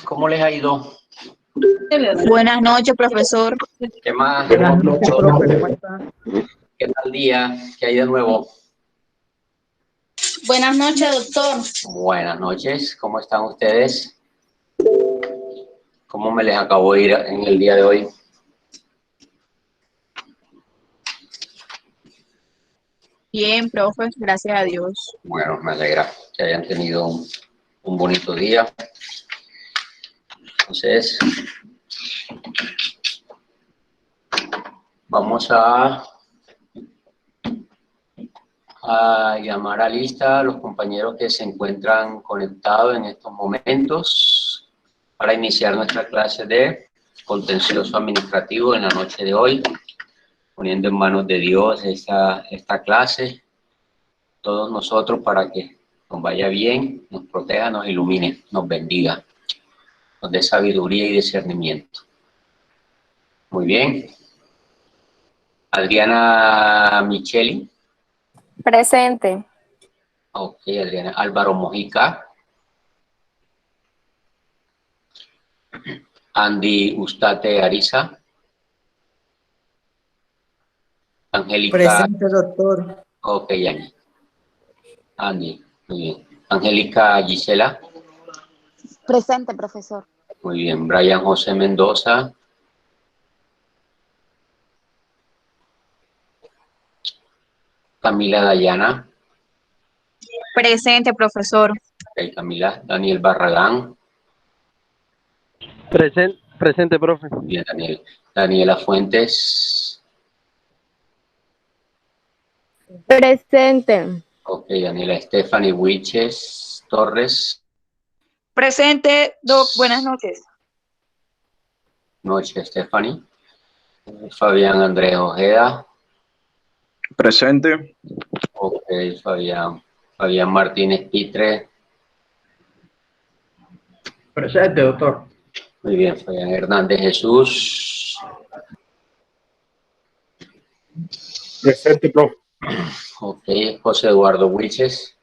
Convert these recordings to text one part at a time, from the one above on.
¿Cómo les ha ido? Buenas noches, profesor. ¿Qué más? Buenas noches, profe, ¿cómo está? ¿Qué tal día? ¿Qué hay de nuevo? Buenas noches, doctor. Buenas noches, ¿cómo están ustedes? ¿Cómo me les acabó de ir en el día de hoy? Bien, profe, gracias a Dios. Bueno, me alegra que hayan tenido un bonito día. Entonces, vamos a llamar a lista a los compañeros que se encuentran conectados en estos momentos para iniciar nuestra clase de contencioso administrativo en la noche de hoy, poniendo en manos de Dios esta clase, todos nosotros, para que nos vaya bien, nos proteja, nos ilumine, nos bendiga, nos dé sabiduría y discernimiento. Muy bien. Adriana Micheli. Presente. Ok, Adriana. Álvaro Mojica. Andy Ustate Ariza. Angélica. Presente, doctor. Ok, Andy, muy bien. Angélica Gisela. Presente, profesor. Muy bien. Brian José Mendoza. Camila Dayana. Presente, profesor. Ok, Camila. Daniel Barragán. Presente, profe. Bien, Daniel. Daniela Fuentes. Presente. Ok, Daniela. Stephanie Wiches Torres. Presente, Doc. Buenas noches. Noche, Stephanie. Fabián Andrés Ojeda. Presente. Ok, Fabián Martínez Pitre. Presente, doctor. Muy bien, Fabián Hernández Jesús. Presente, profe. Ok, José Eduardo Wilches.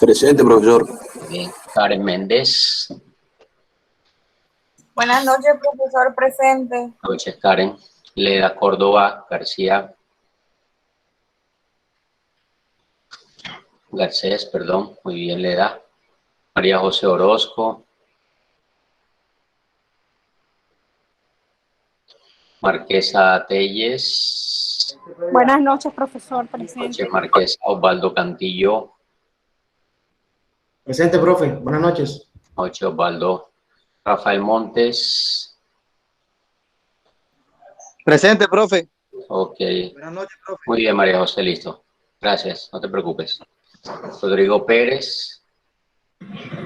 Presente, profesor. Muy bien, Karen Méndez. Buenas noches, profesor. Presente. Buenas noches, Karen. Leda Córdoba García. Garcés, perdón. Muy bien, Leda. María José Orozco. Marquesa Telles. Buenas noches, profesor. Noche, Presente. Marquesa Osvaldo Cantillo. Presente, profe. Buenas noches. Noche, Osvaldo. Rafael Montes. Presente, profe. Ok. Buenas noches, profe. Muy bien, María José, listo. Gracias, no te preocupes. Rodrigo Pérez.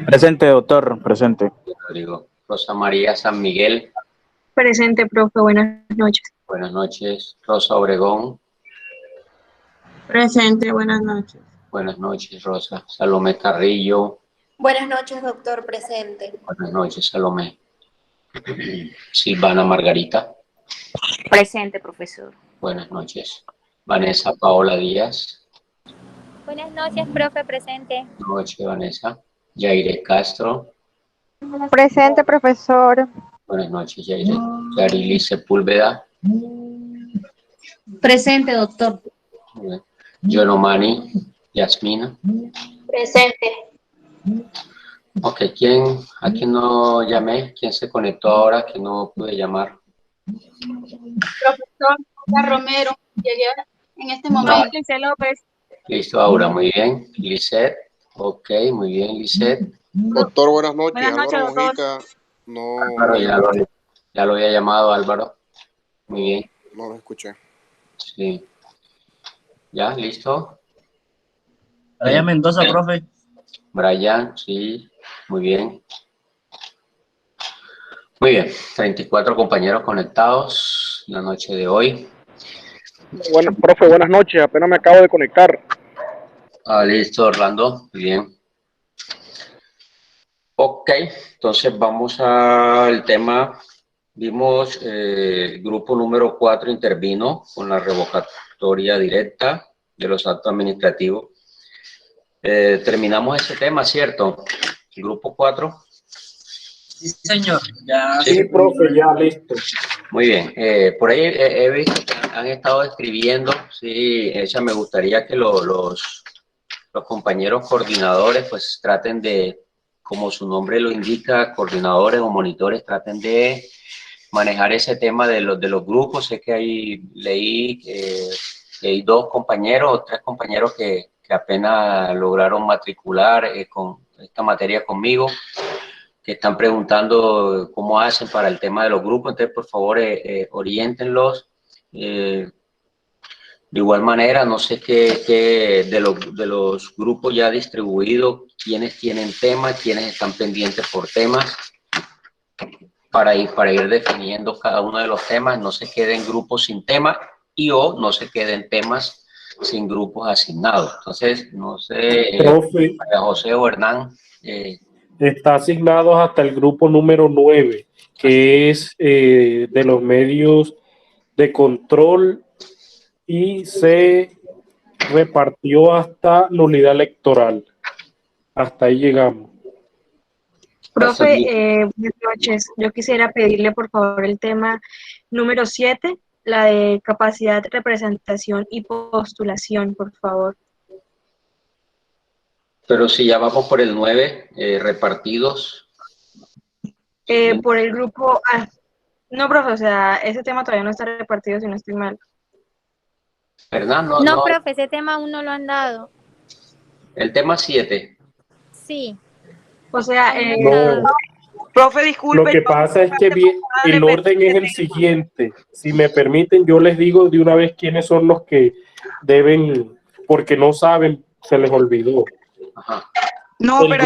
Presente, doctor. Presente. Rodrigo. Rosa María San Miguel. Presente, profe. Buenas noches. Buenas noches. Rosa Obregón. Presente, buenas noches. Buenas noches, Rosa. Salomé Carrillo. Buenas noches, doctor. Presente. Buenas noches, Salomé. Silvana Margarita. Presente, profesor. Buenas noches. Vanessa Paola Díaz. Buenas noches, profe. Presente. Buenas noches, Vanessa. Yaire Castro. Presente, profesor. Buenas noches, Yaire. Yarili Sepúlveda. Presente, doctor. Muy bien. Yonomani Yasmina. Presente. Ok, ¿a quién no llamé? ¿Quién se conectó ahora que no pude llamar? Profesor Romero, llegué en este momento. Lice López. Listo, Aura, muy bien. Lisette, ok, muy bien, Lisette. Doctor, buenas noches. Buenas noches, Álvaro doctor. Mojica, no Álvaro, ya lo había llamado, Álvaro. Muy bien, no lo escuché. sí. ¿Ya? ¿Listo? Brian Mendoza, profe. Brian, sí, muy bien. Muy bien, 34 compañeros conectados la noche de hoy. Bueno, profe, buenas noches. Apenas me acabo de conectar. Listo, Orlando, muy bien. Ok, entonces vamos al tema. Vimos el grupo número 4 intervino con la revocatoria directa de los actos administrativos. Terminamos ese tema, ¿cierto? grupo 4. Sí, señor. Ya. Sí, profe, ya listo. Muy bien. Por ahí he visto que han estado escribiendo. Sí, ella me gustaría que los compañeros coordinadores pues traten de, como su nombre lo indica, coordinadores o monitores, traten de manejar ese tema de los grupos. Sé que leí que hay 2 compañeros o 3 compañeros que apenas lograron matricular con esta materia conmigo, que están preguntando cómo hacen para el tema de los grupos. Entonces, por favor, oriéntenlos. De igual manera, no sé qué de los grupos ya distribuidos, quiénes tienen temas, quiénes están pendientes por temas, para ir definiendo cada uno de los temas. No se queden grupos sin tema o no se queden temas sin grupos asignados. Entonces, no sé, Profe, María José o Hernán. está asignado hasta el grupo número 9, que es de los medios de control, y se repartió hasta nulidad electoral. Hasta ahí llegamos. Profe, buenas noches. Yo quisiera pedirle por favor el tema número 7, la de capacidad, representación y postulación, por favor. Pero si ya vamos por el 9, repartidos. Por el grupo A. No, profe, o sea, ese tema todavía no está repartido, si no estoy mal. Hernán, No, profe, ese tema aún no lo han dado. El tema 7. Sí. O sea, No. Profe, disculpe. Lo que pasa es que el orden es el siguiente. Si me permiten, yo les digo de una vez quiénes son los que deben, porque no saben, se les olvidó. Ajá. No, el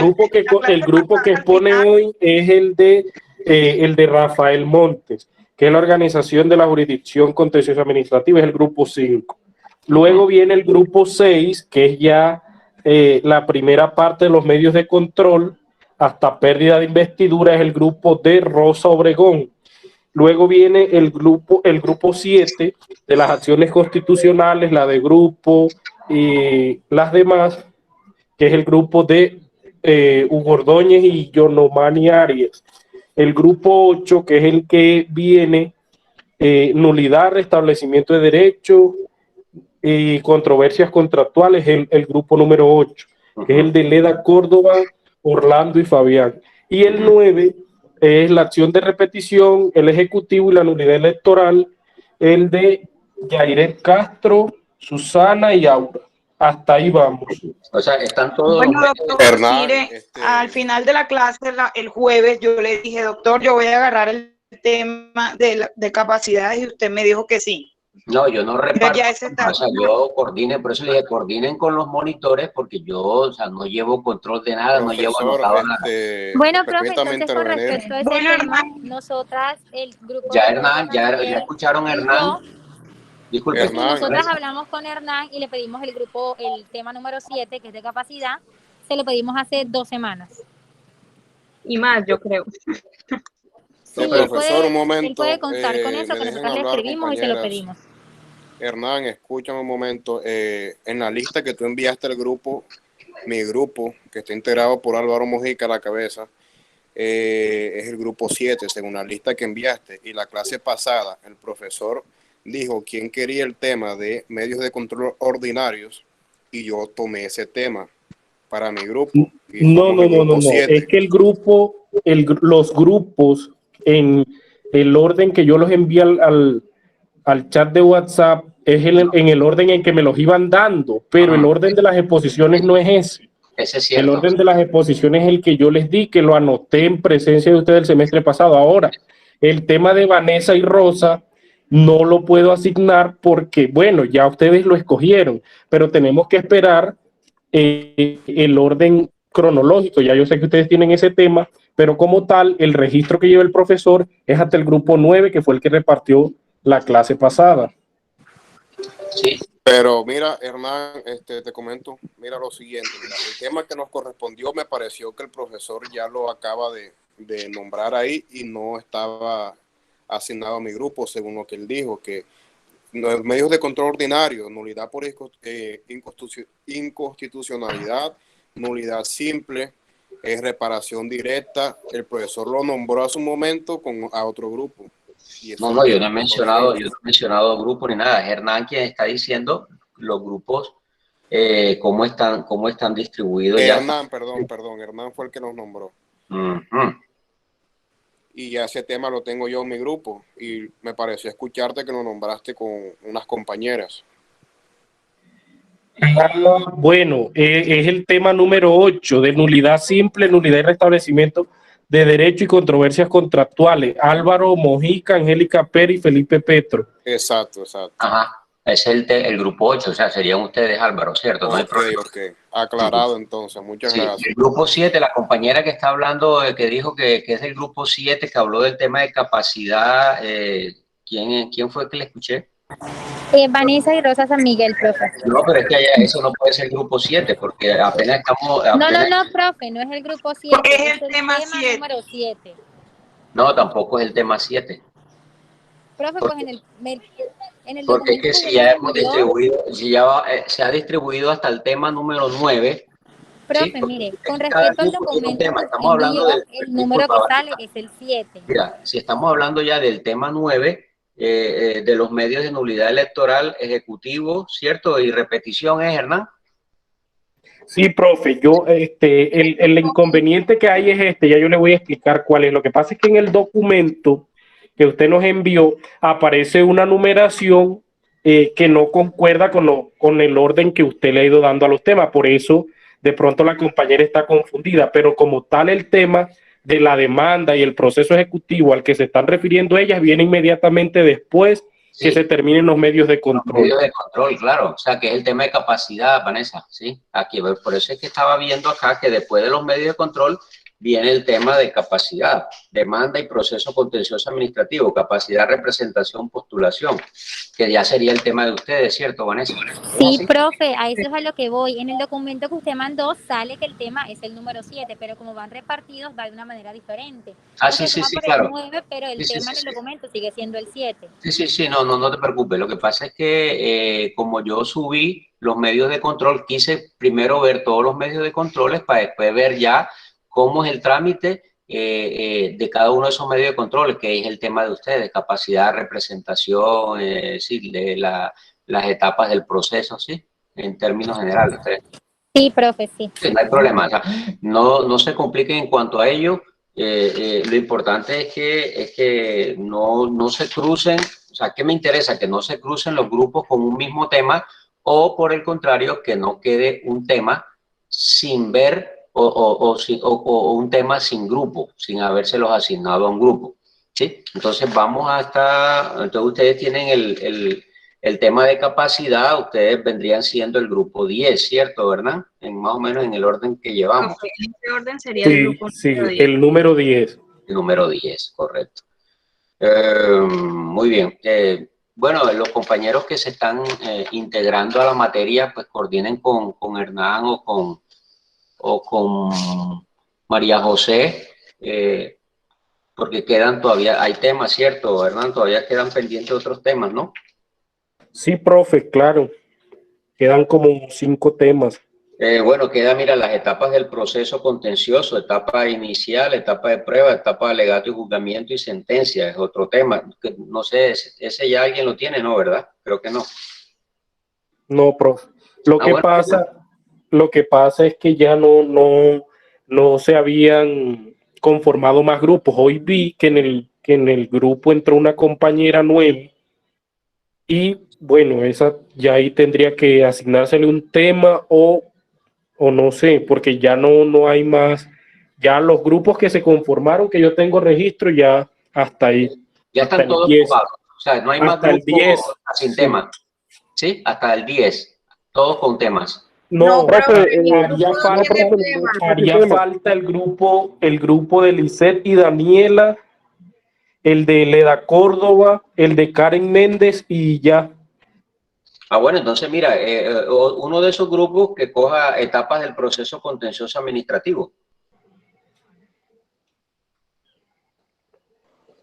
grupo que expone hoy es el de Rafael Montes, que es la Organización de la Jurisdicción Contenciosa Administrativa, es el grupo 5. Luego viene el grupo 6, que es ya la primera parte de los medios de control hasta pérdida de investidura, es el grupo de Rosa Obregón. Luego viene el grupo 7 de las acciones constitucionales, la de grupo y las demás, que es el grupo de Hugo Ordóñez y Yonomani Arias. El grupo 8, que es el que viene nulidad, restablecimiento de derechos y controversias contractuales, el grupo número 8, que es el de Leda Córdoba, Orlando y Fabián. Y el 9 es la acción de repetición, el ejecutivo y la nulidad electoral, el de Yairet Castro, Susana y Aura. Hasta ahí vamos. O sea, están todos. Bueno, doctor, Hernán, mire, al final de la clase, el jueves, yo le dije, doctor, yo voy a agarrar el tema de capacidades, y usted me dijo que sí. No, yo no reparto. Ya ese está. O sea, yo coordine, por eso le dije, coordinen con los monitores, porque yo, o sea, no llevo control de nada, no llevo anotado nada. Bueno, profe, entonces con respecto a ese tema, nosotras, el grupo... Ya Hernán, ya escucharon a Hernán. Disculpe. Hernán, nosotras hablamos con Hernán y le pedimos el tema número 7, que es de capacidad, se lo pedimos hace 2 semanas. Y más, yo creo. Sí, profesor, un momento. Él puede contar con eso, que nosotros le escribimos y se lo pedimos. Hernán, escúchame un momento. En la lista que tú enviaste al grupo, mi grupo, que está integrado por Álvaro Mojica a la cabeza, es el grupo 7, según la lista que enviaste. Y la clase pasada, el profesor dijo quién quería el tema de medios de control ordinarios y yo tomé ese tema para mi grupo. No. Es que los grupos en el orden que yo los envié al chat de WhatsApp es en el orden en que me los iban dando, pero el orden de las exposiciones no es ese. Ese es cierto. El orden de las exposiciones es el que yo les di, que lo anoté en presencia de ustedes el semestre pasado. Ahora, el tema de Vanessa y Rosa no lo puedo asignar porque, bueno, ya ustedes lo escogieron, pero tenemos que esperar el orden cronológico. Ya yo sé que ustedes tienen ese tema, pero como tal, el registro que lleva el profesor es hasta el grupo 9, que fue el que repartió la clase pasada. Sí. Pero mira, Hernán, te comento, mira lo siguiente, mira, el tema que nos correspondió me pareció que el profesor ya lo acaba de nombrar ahí y no estaba asignado a mi grupo, según lo que él dijo, que los medios de control ordinario, nulidad por inconstitucionalidad, nulidad simple, es reparación directa. El profesor lo nombró hace un momento a otro grupo. Y eso No, yo no he mencionado grupos ni nada. Es Hernán quien está diciendo los grupos, cómo están distribuidos. Hernán, perdón, Hernán fue el que nos nombró. Y ya ese tema lo tengo yo en mi grupo. Y me pareció escucharte que lo nombraste con unas compañeras. Bueno, es el tema número 8 de nulidad simple, nulidad y restablecimiento de derecho y controversias contractuales. Álvaro Mojica, Angélica Pérez y Felipe Petro. Exacto. Ajá, es el grupo 8, o sea, serían ustedes, Álvaro, ¿cierto? No hay problema. Ok. Aclarado entonces, muchas gracias. El grupo 7, la compañera que está hablando, que dijo que es del grupo 7, que habló del tema de capacidad, ¿quién fue que le escuché? Vanessa y Rosa San Miguel, profe. No, pero es que eso no puede ser el grupo 7, porque apenas estamos... No, profe, no es el grupo 7. Porque es el tema 7. Número 7. No, tampoco es el tema 7. Profe, pues en el porque es que si ya hemos distribuido, se ha distribuido hasta el tema número 9. Profe, ¿sí? mire, con respecto al documento, estamos hablando el número que sale es el 7. Mira, si estamos hablando ya del tema 9, de los medios de nulidad electoral, ejecutivo, ¿cierto? Y repetición, ¿es, Hernán? Sí, profe, el inconveniente que hay es ya yo le voy a explicar cuál es. Lo que pasa es que en el documento que usted nos envió aparece una numeración que no concuerda con el orden que usted le ha ido dando a los temas. Por eso, de pronto la compañera está confundida, pero como tal el tema de la demanda y el proceso ejecutivo al que se están refiriendo ellas viene inmediatamente después que se terminen los medios de control. Los medios de control, claro. O sea, que es el tema de capacidad, Vanessa, ¿sí? Aquí, por eso es que estaba viendo acá que después de los medios de control viene el tema de capacidad, demanda y proceso contencioso administrativo, capacidad, representación, postulación, que ya sería el tema de ustedes, ¿cierto, Vanessa? Sí, profe, a eso es a lo que voy. En el documento que usted mandó sale que el tema es el número 7, pero como van repartidos va de una manera diferente. Sí, claro. 9, pero el tema en el documento sigue siendo el 7. Sí, no te preocupes. Lo que pasa es que como yo subí los medios de control, quise primero ver todos los medios de controles para después ver ya cómo es el trámite de cada uno de esos medios de control, que es el tema de ustedes, capacidad, representación, de las etapas del proceso, ¿sí? En términos generales. Sí, profe, sí. Sí, no hay problema. O sea, no se compliquen en cuanto a ello. Lo importante es que no se crucen, o sea, ¿qué me interesa? Que no se crucen los grupos con un mismo tema o, por el contrario, que no quede un tema sin ver o un tema sin grupo, sin habérselos asignado a un grupo, ¿sí? Entonces entonces ustedes tienen el tema de capacidad, ustedes vendrían siendo el grupo 10, ¿cierto, verdad? Más o menos en el orden que llevamos. En este orden sería el grupo número 10. El número 10. El número 10, correcto. Muy bien. Bueno, los compañeros que se están integrando a la materia, pues coordinen con Hernán o con María José, porque todavía hay temas, ¿cierto, Hernán? Todavía quedan pendientes otros temas, ¿no? Sí, profe, claro. Quedan como 5 temas. Bueno, mira, las etapas del proceso contencioso, etapa inicial, etapa de prueba, etapa de alegato y juzgamiento y sentencia, es otro tema. No sé, ese ya alguien lo tiene, ¿no? ¿Verdad? Creo que no. No, profe. Lo que pasa es que ya no se habían conformado más grupos. Hoy vi que en el grupo entró una compañera nueva y bueno, esa ya ahí tendría que asignársele un tema o no sé, porque ya no hay más. Ya los grupos que se conformaron, que yo tengo registro, ya hasta ahí. Ya están todos ocupados. O sea, no hay más grupos 10, sin temas. ¿Sí? Hasta el 10. Todos con temas. No, profe, haría falta el grupo de Lisette y Daniela, el de Leda Córdoba, el de Karen Méndez y ya. Bueno, entonces mira, uno de esos grupos que coja etapas del proceso contencioso administrativo.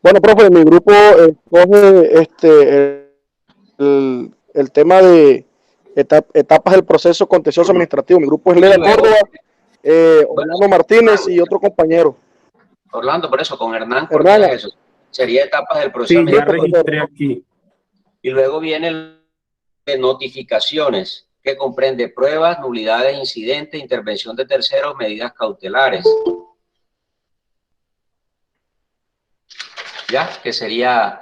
Bueno, profe, mi grupo coge el tema de etapas del proceso contencioso administrativo. Mi grupo es Leda Córdoba, Orlando Martínez y otro compañero. Orlando, por eso, con Hernán, Hernán. eso sería etapas del proceso. Sí, ya registré aquí. Y luego viene el de notificaciones, que comprende pruebas, nulidades, incidentes, intervención de terceros, medidas cautelares. ¿Ya? Que sería...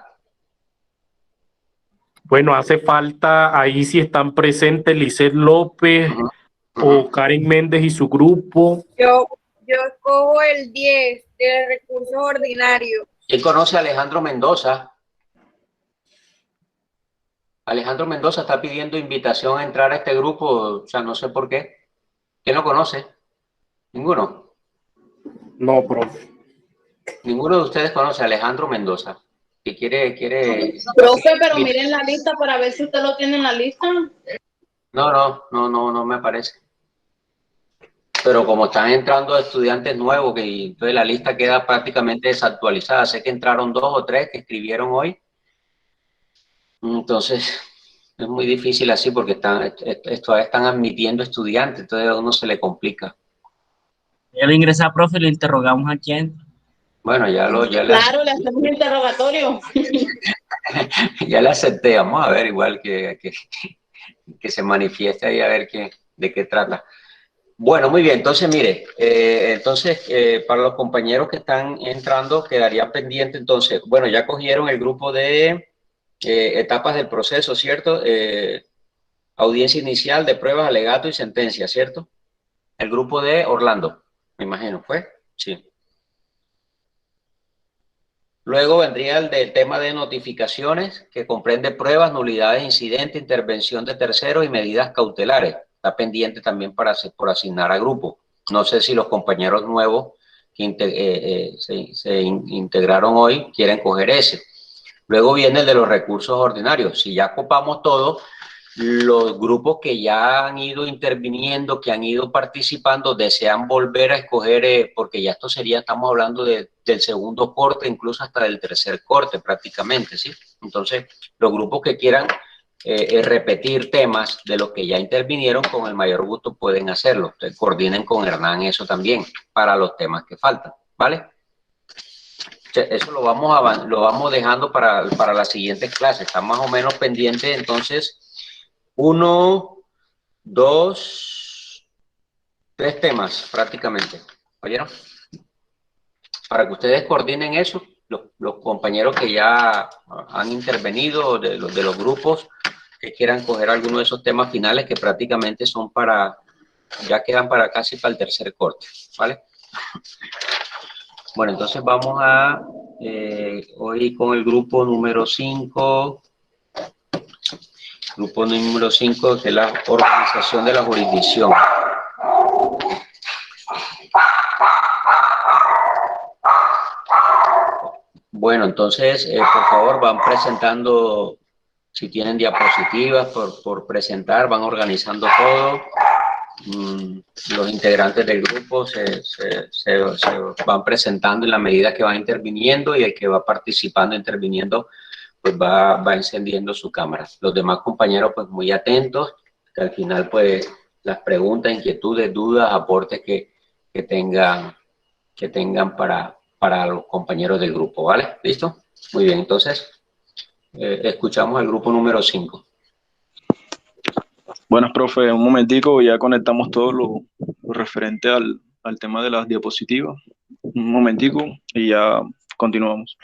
Bueno, hace falta, ahí si están presentes Lisset López o Karen Méndez y su grupo. Yo escojo el 10 de recursos ordinarios. ¿Quién conoce a Alejandro Mendoza? Alejandro Mendoza está pidiendo invitación a entrar a este grupo, o sea, no sé por qué. ¿Quién lo conoce? ¿Ninguno? No, profe. Ninguno de ustedes conoce a Alejandro Mendoza, que quiere... Profe, pero miren la lista para ver si usted lo tiene en la lista. No me aparece. Pero como están entrando estudiantes nuevos, que entonces la lista queda prácticamente desactualizada. Sé que entraron 2 o 3 que escribieron hoy. Entonces, es muy difícil así porque todavía están admitiendo estudiantes, entonces a uno se le complica. Ya lo ingresa, profe, le interrogamos a quién. Bueno, Claro, le hacemos un interrogatorio. Ya le acepté, vamos a ver igual que se manifieste ahí a ver de qué trata. Bueno, muy bien, entonces mire, para los compañeros que están entrando quedaría pendiente entonces, bueno, ya cogieron el grupo de etapas del proceso, ¿cierto? Audiencia inicial de pruebas, alegato y sentencia, ¿cierto? El grupo de Orlando, me imagino, ¿fue? Sí. Luego vendría el del tema de notificaciones, que comprende pruebas, nulidades, incidentes, intervención de terceros y medidas cautelares. Está pendiente también por asignar a grupo. No sé si los compañeros nuevos que se integraron hoy quieren coger ese. Luego viene el de los recursos ordinarios. Si ya copamos todo, los grupos que ya han ido interviniendo, que han ido participando, desean volver a escoger, porque ya esto sería, estamos hablando del segundo corte, incluso hasta del tercer corte prácticamente, ¿sí? Entonces, los grupos que quieran repetir temas de los que ya intervinieron, con el mayor gusto pueden hacerlo. Entonces, coordinen con Hernán eso también, para los temas que faltan, ¿vale? Eso lo vamos dejando para las siguientes clases. Está más o menos pendiente, entonces, 1, 2, 3 temas prácticamente. ¿Oyeron? Para que ustedes coordinen eso, los compañeros que ya han intervenido, de los grupos que quieran coger alguno de esos temas finales que prácticamente son ya quedan casi para el tercer corte, ¿vale? Bueno, entonces vamos hoy con el grupo número 5. Grupo número 5, que es la organización de la jurisdicción. Bueno, entonces, por favor, van presentando, si tienen diapositivas por presentar, van organizando todo. Los integrantes del grupo se van presentando en la medida que van interviniendo, y el que va participando, interviniendo, pues va encendiendo su cámara. Los demás compañeros, pues muy atentos, que al final, pues, las preguntas, inquietudes, dudas, aportes que tengan para los compañeros del grupo, ¿vale? ¿Listo? Muy bien, entonces, escuchamos al grupo número 5. Buenas, profe, un momentico, ya conectamos todo lo referente al tema de las diapositivas. Un momentico y ya continuamos.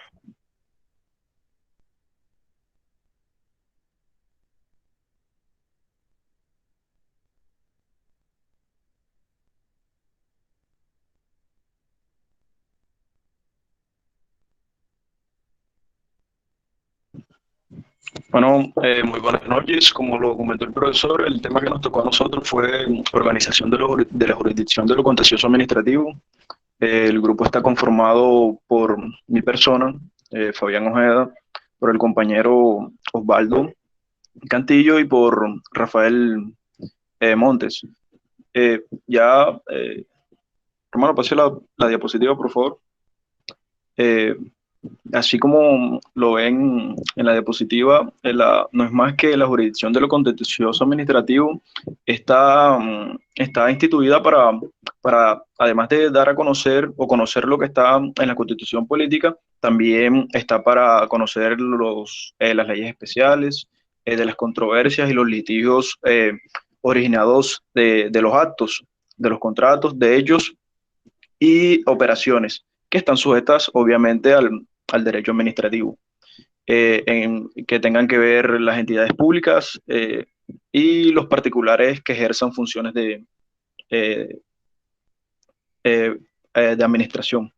Bueno, muy buenas noches. Como lo comentó el profesor, el tema que nos tocó a nosotros fue organización de la jurisdicción de lo contencioso administrativo. El grupo está conformado por mi persona, Fabián Ojeda, por el compañero Osvaldo Cantillo y por Rafael Montes. Hermano, pase la diapositiva, por favor. Así como lo ven en la diapositiva, no es más que la jurisdicción de lo contencioso administrativo está instituida para para, además de dar a conocer o conocer lo que está en la Constitución Política, también está para conocer las leyes especiales, de las controversias y los litigios originados de los actos, de los contratos, de hechos y operaciones que están sujetas obviamente al derecho administrativo, que tengan que ver las entidades públicas y los particulares que ejerzan funciones eh, de administración.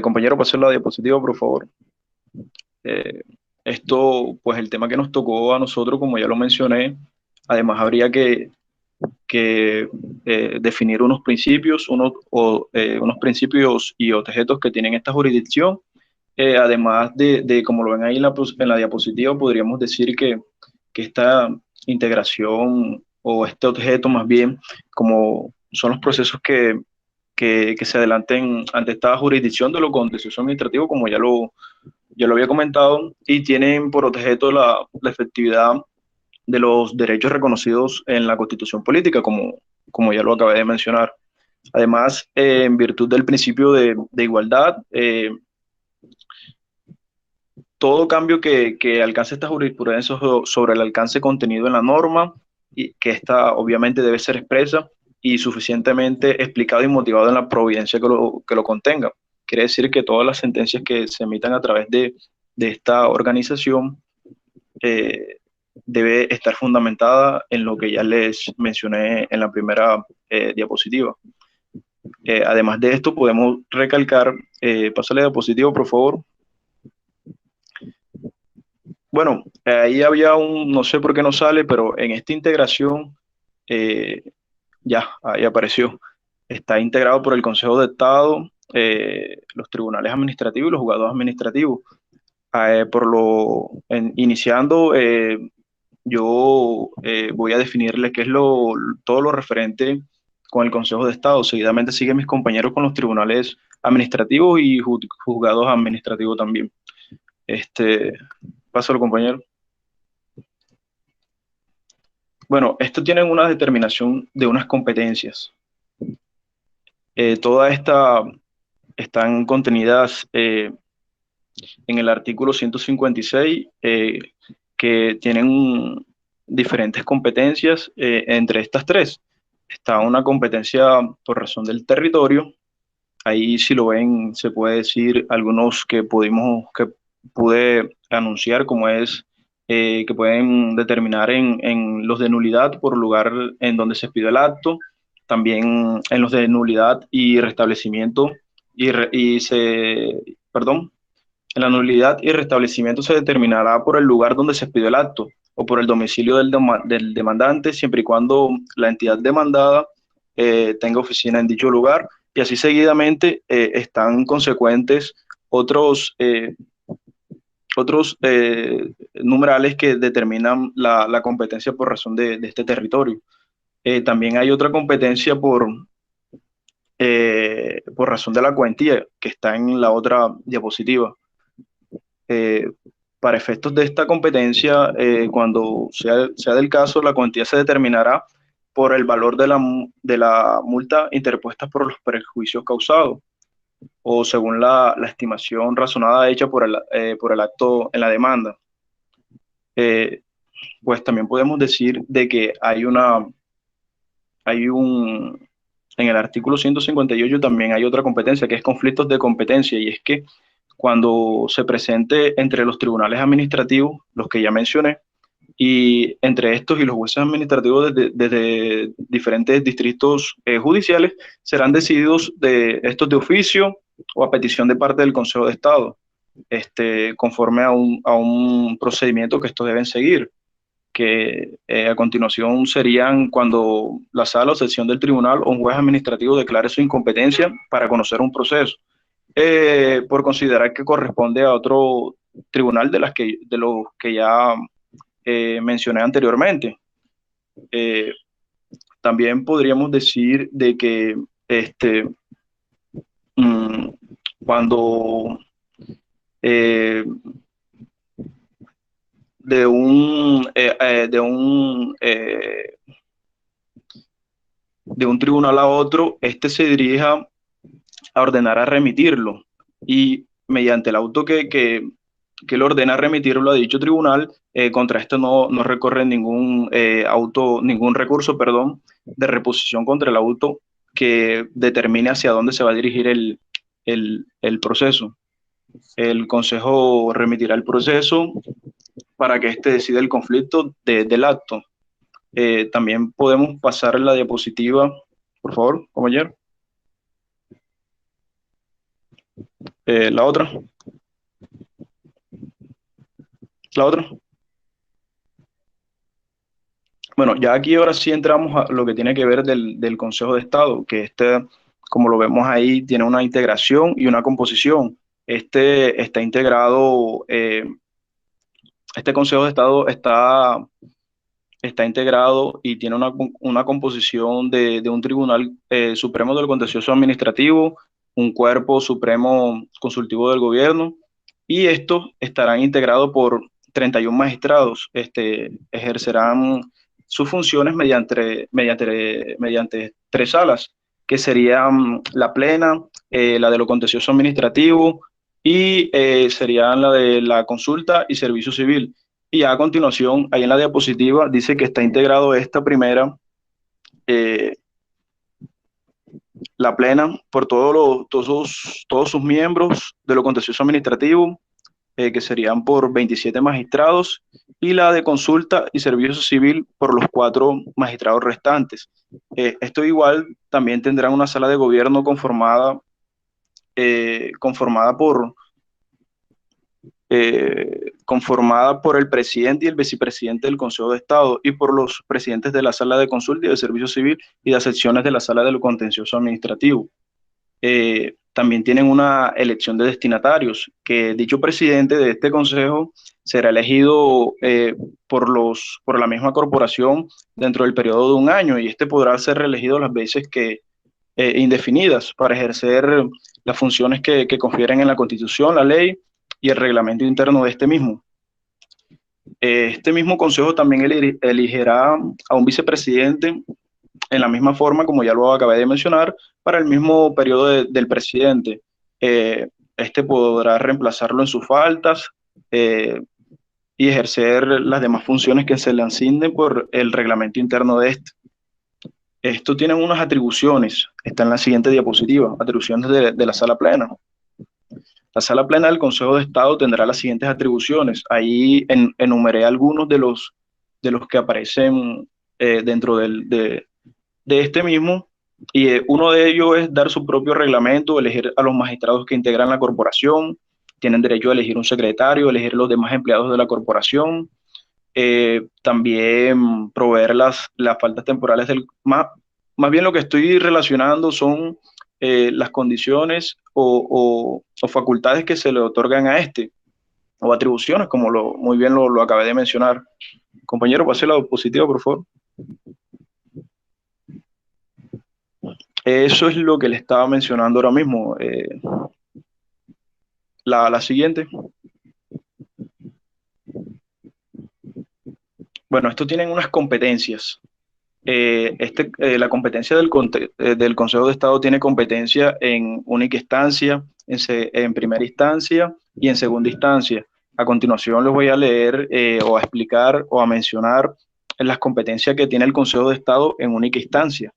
Compañero, pase la diapositiva, por favor. Esto, pues el tema que nos tocó a nosotros, como ya lo mencioné, además habría que definir unos principios, unos principios y objetos que tienen esta jurisdicción. Además como lo ven ahí en la diapositiva, podríamos decir que esta integración o este objeto más bien, como son los procesos que se adelanten ante esta jurisdicción de lo contencioso administrativo, como ya lo había comentado, y tienen por objeto la efectividad de los derechos reconocidos en la Constitución Política, como ya lo acabé de mencionar. Además, en virtud del principio de igualdad, todo cambio que alcance esta jurisprudencia sobre el alcance contenido en la norma, y que esta obviamente debe ser expresa y suficientemente explicado y motivado en la providencia que lo contenga. Quiere decir que todas las sentencias que se emitan a través de esta organización debe estar fundamentada en lo que ya les mencioné en la primera diapositiva. Además de esto, podemos recalcar, pásale la diapositiva, por favor. Bueno, ahí había no sé por qué no sale, pero en esta integración, ya, ahí apareció. Está integrado por el Consejo de Estado, los tribunales administrativos y los juzgados administrativos. Iniciando, yo voy a definirle qué es todo lo referente con el Consejo de Estado. Seguidamente siguen mis compañeros con los tribunales administrativos y juzgados administrativos también. Pásalo, compañero. Bueno, esto tiene una determinación de unas competencias. Todas estas están contenidas en el artículo 156, que tienen diferentes competencias. Entre estas tres está una competencia por razón del territorio. Ahí, si lo ven, se puede decir algunos que pude anunciar, como es que pueden determinar en los de nulidad por lugar en donde se pidió el acto, también en los de nulidad y restablecimiento, en la nulidad y restablecimiento se determinará por el lugar donde se pidió el acto o por el domicilio del demandante, siempre y cuando la entidad demandada tenga oficina en dicho lugar, y así seguidamente están consecuentes otros numerales que determinan la competencia por razón de este territorio. También hay otra competencia por razón de la cuantía, que está en la otra diapositiva. Para efectos de esta competencia, cuando sea del caso, la cuantía se determinará por el valor de la multa interpuesta por los perjuicios causados, o según la estimación razonada hecha por el acto en la demanda. Pues también podemos decir de que en el artículo 158 también hay otra competencia, que es conflictos de competencia, y es que cuando se presente entre los tribunales administrativos, los que ya mencioné, y entre estos y los jueces administrativos desde diferentes distritos judiciales, serán decididos estos de oficio o a petición de parte del Consejo de Estado, conforme a un procedimiento que estos deben seguir, que a continuación serían cuando la sala o sección del tribunal o un juez administrativo declare su incompetencia para conocer un proceso, por considerar que corresponde a otro tribunal de los que ya mencioné anteriormente. También podríamos decir de que cuando de un tribunal a otro, este se dirija a ordenar a remitirlo, y mediante el auto que él ordena remitirlo a dicho tribunal, contra esto no recorre ningún recurso, perdón, de reposición contra el auto que determine hacia dónde se va a dirigir el proceso. El Consejo remitirá el proceso para que éste decida el conflicto del acto. También podemos pasar la diapositiva, por favor, compañero. La otra. La otra. Bueno, ya aquí ahora sí entramos a lo que tiene que ver del Consejo de Estado, que como lo vemos ahí, tiene una integración y una composición. Está integrado, este Consejo de Estado está integrado y tiene una composición de un Tribunal Supremo del Contencioso Administrativo, un Cuerpo Supremo Consultivo del Gobierno, y estos estarán integrados por 31 magistrados. Ejercerán sus funciones mediante 3 salas, que serían la plena, la de lo contencioso administrativo, y serían la de la consulta y servicio civil. Y a continuación, ahí en la diapositiva, dice que está integrado esta primera, la plena, por todos sus miembros de lo contencioso administrativo, que serían por 27 magistrados, y la de consulta y servicio civil por los 4 magistrados restantes. Esto igual también tendrán una sala de gobierno conformada por el presidente y el vicepresidente del Consejo de Estado, y por los presidentes de la sala de consulta y de servicio civil y de secciones de la sala de lo contencioso administrativo. También tienen una elección de destinatarios, que dicho presidente de este consejo será elegido por la misma corporación dentro del periodo de 1 año, y este podrá ser reelegido las veces indefinidas, para ejercer las funciones que confieren en la Constitución, la ley y el reglamento interno de este mismo. Este mismo consejo también elegirá a un vicepresidente en la misma forma, como ya lo acabé de mencionar, para el mismo periodo del presidente. Este podrá reemplazarlo en sus faltas y ejercer las demás funciones que se le asignen por el reglamento interno de este. Esto tiene unas atribuciones, está en la siguiente diapositiva, atribuciones de la sala plena. La sala plena del Consejo de Estado tendrá las siguientes atribuciones. Ahí enumeré algunos de los que aparecen dentro de este mismo, y uno de ellos es dar su propio reglamento, elegir a los magistrados que integran la corporación, tienen derecho a elegir un secretario, elegir los demás empleados de la corporación, también proveer las faltas temporales más bien lo que estoy relacionando son las condiciones o facultades que se le otorgan a o atribuciones, como muy bien lo acabé de mencionar. Compañero, pase la diapositiva, por favor. Eso es lo que le estaba mencionando ahora mismo. La siguiente. Bueno, esto tienen unas competencias. La competencia del Consejo de Estado tiene competencia en única instancia, en primera instancia y en segunda instancia. A continuación les voy a leer o a explicar o a mencionar las competencias que tiene el Consejo de Estado en única instancia.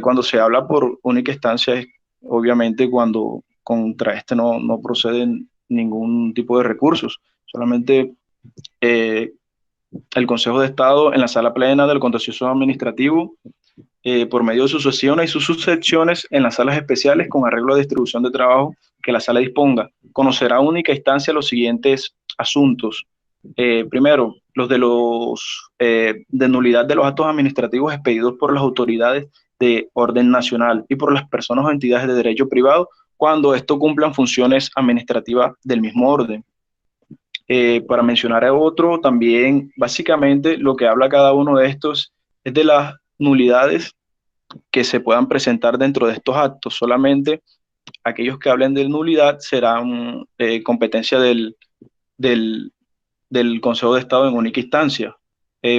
Cuando se habla por única instancia es obviamente cuando contra este no proceden ningún tipo de recursos, solamente el Consejo de Estado en la sala plena del contencioso administrativo, por medio de sus sesiones y sus subsecciones en las salas especiales con arreglo de distribución de trabajo que la sala disponga, conocerá a única instancia los siguientes asuntos. Primero, los de nulidad de los actos administrativos expedidos por las autoridades de orden nacional y por las personas o entidades de derecho privado cuando esto cumplan funciones administrativas del mismo orden. Para mencionar a otro, también básicamente lo que habla cada uno de estos es de las nulidades que se puedan presentar dentro de estos actos. Solamente aquellos que hablen de nulidad serán competencia del Consejo de Estado en única instancia.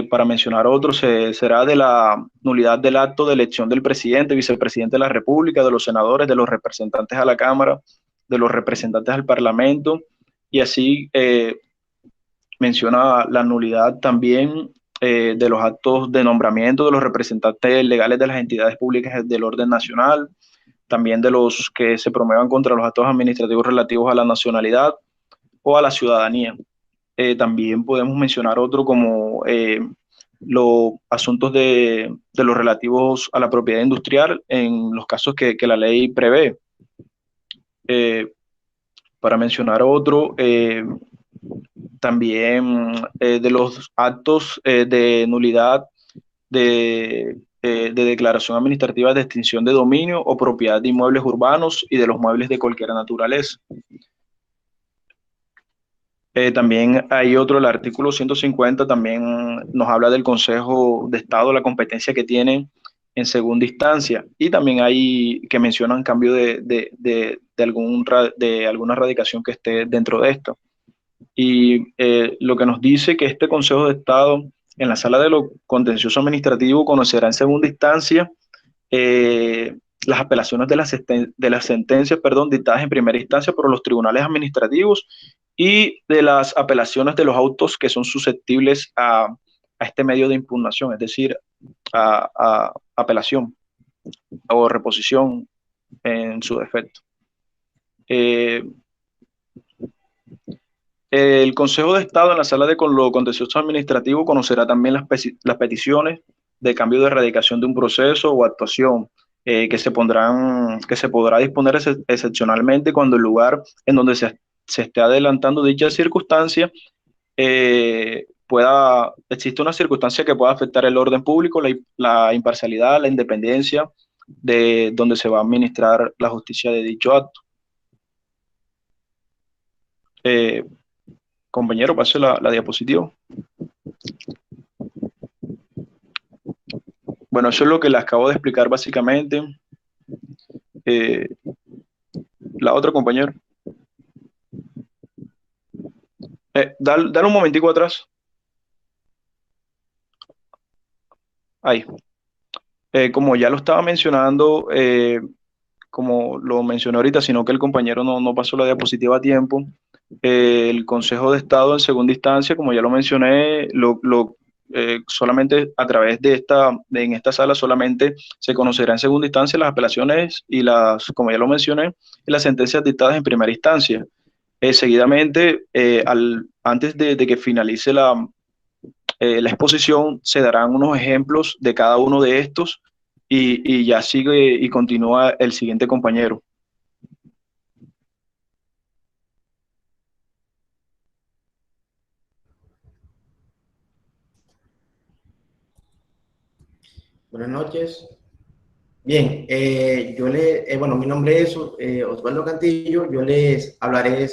Para mencionar otros, será de la nulidad del acto de elección del presidente, vicepresidente de la República, de los senadores, de los representantes a la Cámara, de los representantes al Parlamento, y así menciona la nulidad también de los actos de nombramiento de los representantes legales de las entidades públicas del orden nacional, también de los que se promuevan contra los actos administrativos relativos a la nacionalidad o a la ciudadanía. También podemos mencionar otro como los asuntos de los relativos a la propiedad industrial en los casos que la ley prevé. Para mencionar otro, también de los actos de nulidad de declaración administrativa de extinción de dominio o propiedad de inmuebles urbanos y de los muebles de cualquier naturaleza. También hay otro, el artículo 150 también nos habla del Consejo de Estado, la competencia que tiene en segunda instancia, y también hay que mencionan cambio de alguna radicación que esté dentro de esto. Y lo que nos dice que este Consejo de Estado en la Sala de lo Contencioso Administrativo conocerá en segunda instancia las apelaciones de las sentencias, dictadas en primera instancia por los tribunales administrativos y de las apelaciones de los autos que son susceptibles a este medio de impugnación, es decir, a apelación o reposición en su defecto. El Consejo de Estado en la Sala de lo Contencioso Administrativo conocerá también las peticiones de cambio de erradicación de un proceso o actuación que se podrá disponer excepcionalmente cuando el lugar en donde se esté adelantando dicha circunstancia existe una circunstancia que pueda afectar el orden público, la imparcialidad, la independencia de donde se va a administrar la justicia de dicho acto. Compañero, pase la diapositiva. Bueno, eso es lo que les acabo de explicar básicamente. La otra, compañero. Dale un momentico atrás. Ahí. Como ya lo estaba mencionando, como lo mencioné ahorita, sino que el compañero no pasó la diapositiva a tiempo, el Consejo de Estado en segunda instancia, como ya lo mencioné, solamente a través en esta sala solamente se conocerá en segunda instancia las apelaciones y como ya lo mencioné, las sentencias dictadas en primera instancia. Seguidamente, antes de que finalice la exposición, se darán unos ejemplos de cada uno de estos y ya sigue y continúa el siguiente compañero. Buenas noches. Bien, bueno, mi nombre es Osvaldo Cantillo. Yo les hablaré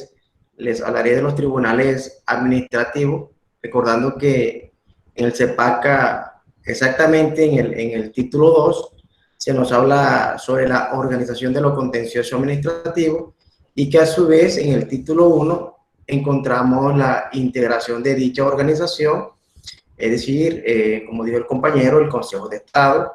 de los tribunales administrativos, recordando que en el CEPACA, exactamente en el título 2, se nos habla sobre la organización de lo contencioso administrativo y que a su vez en el título 1 encontramos la integración de dicha organización, es decir, como dijo el compañero, el Consejo de Estado,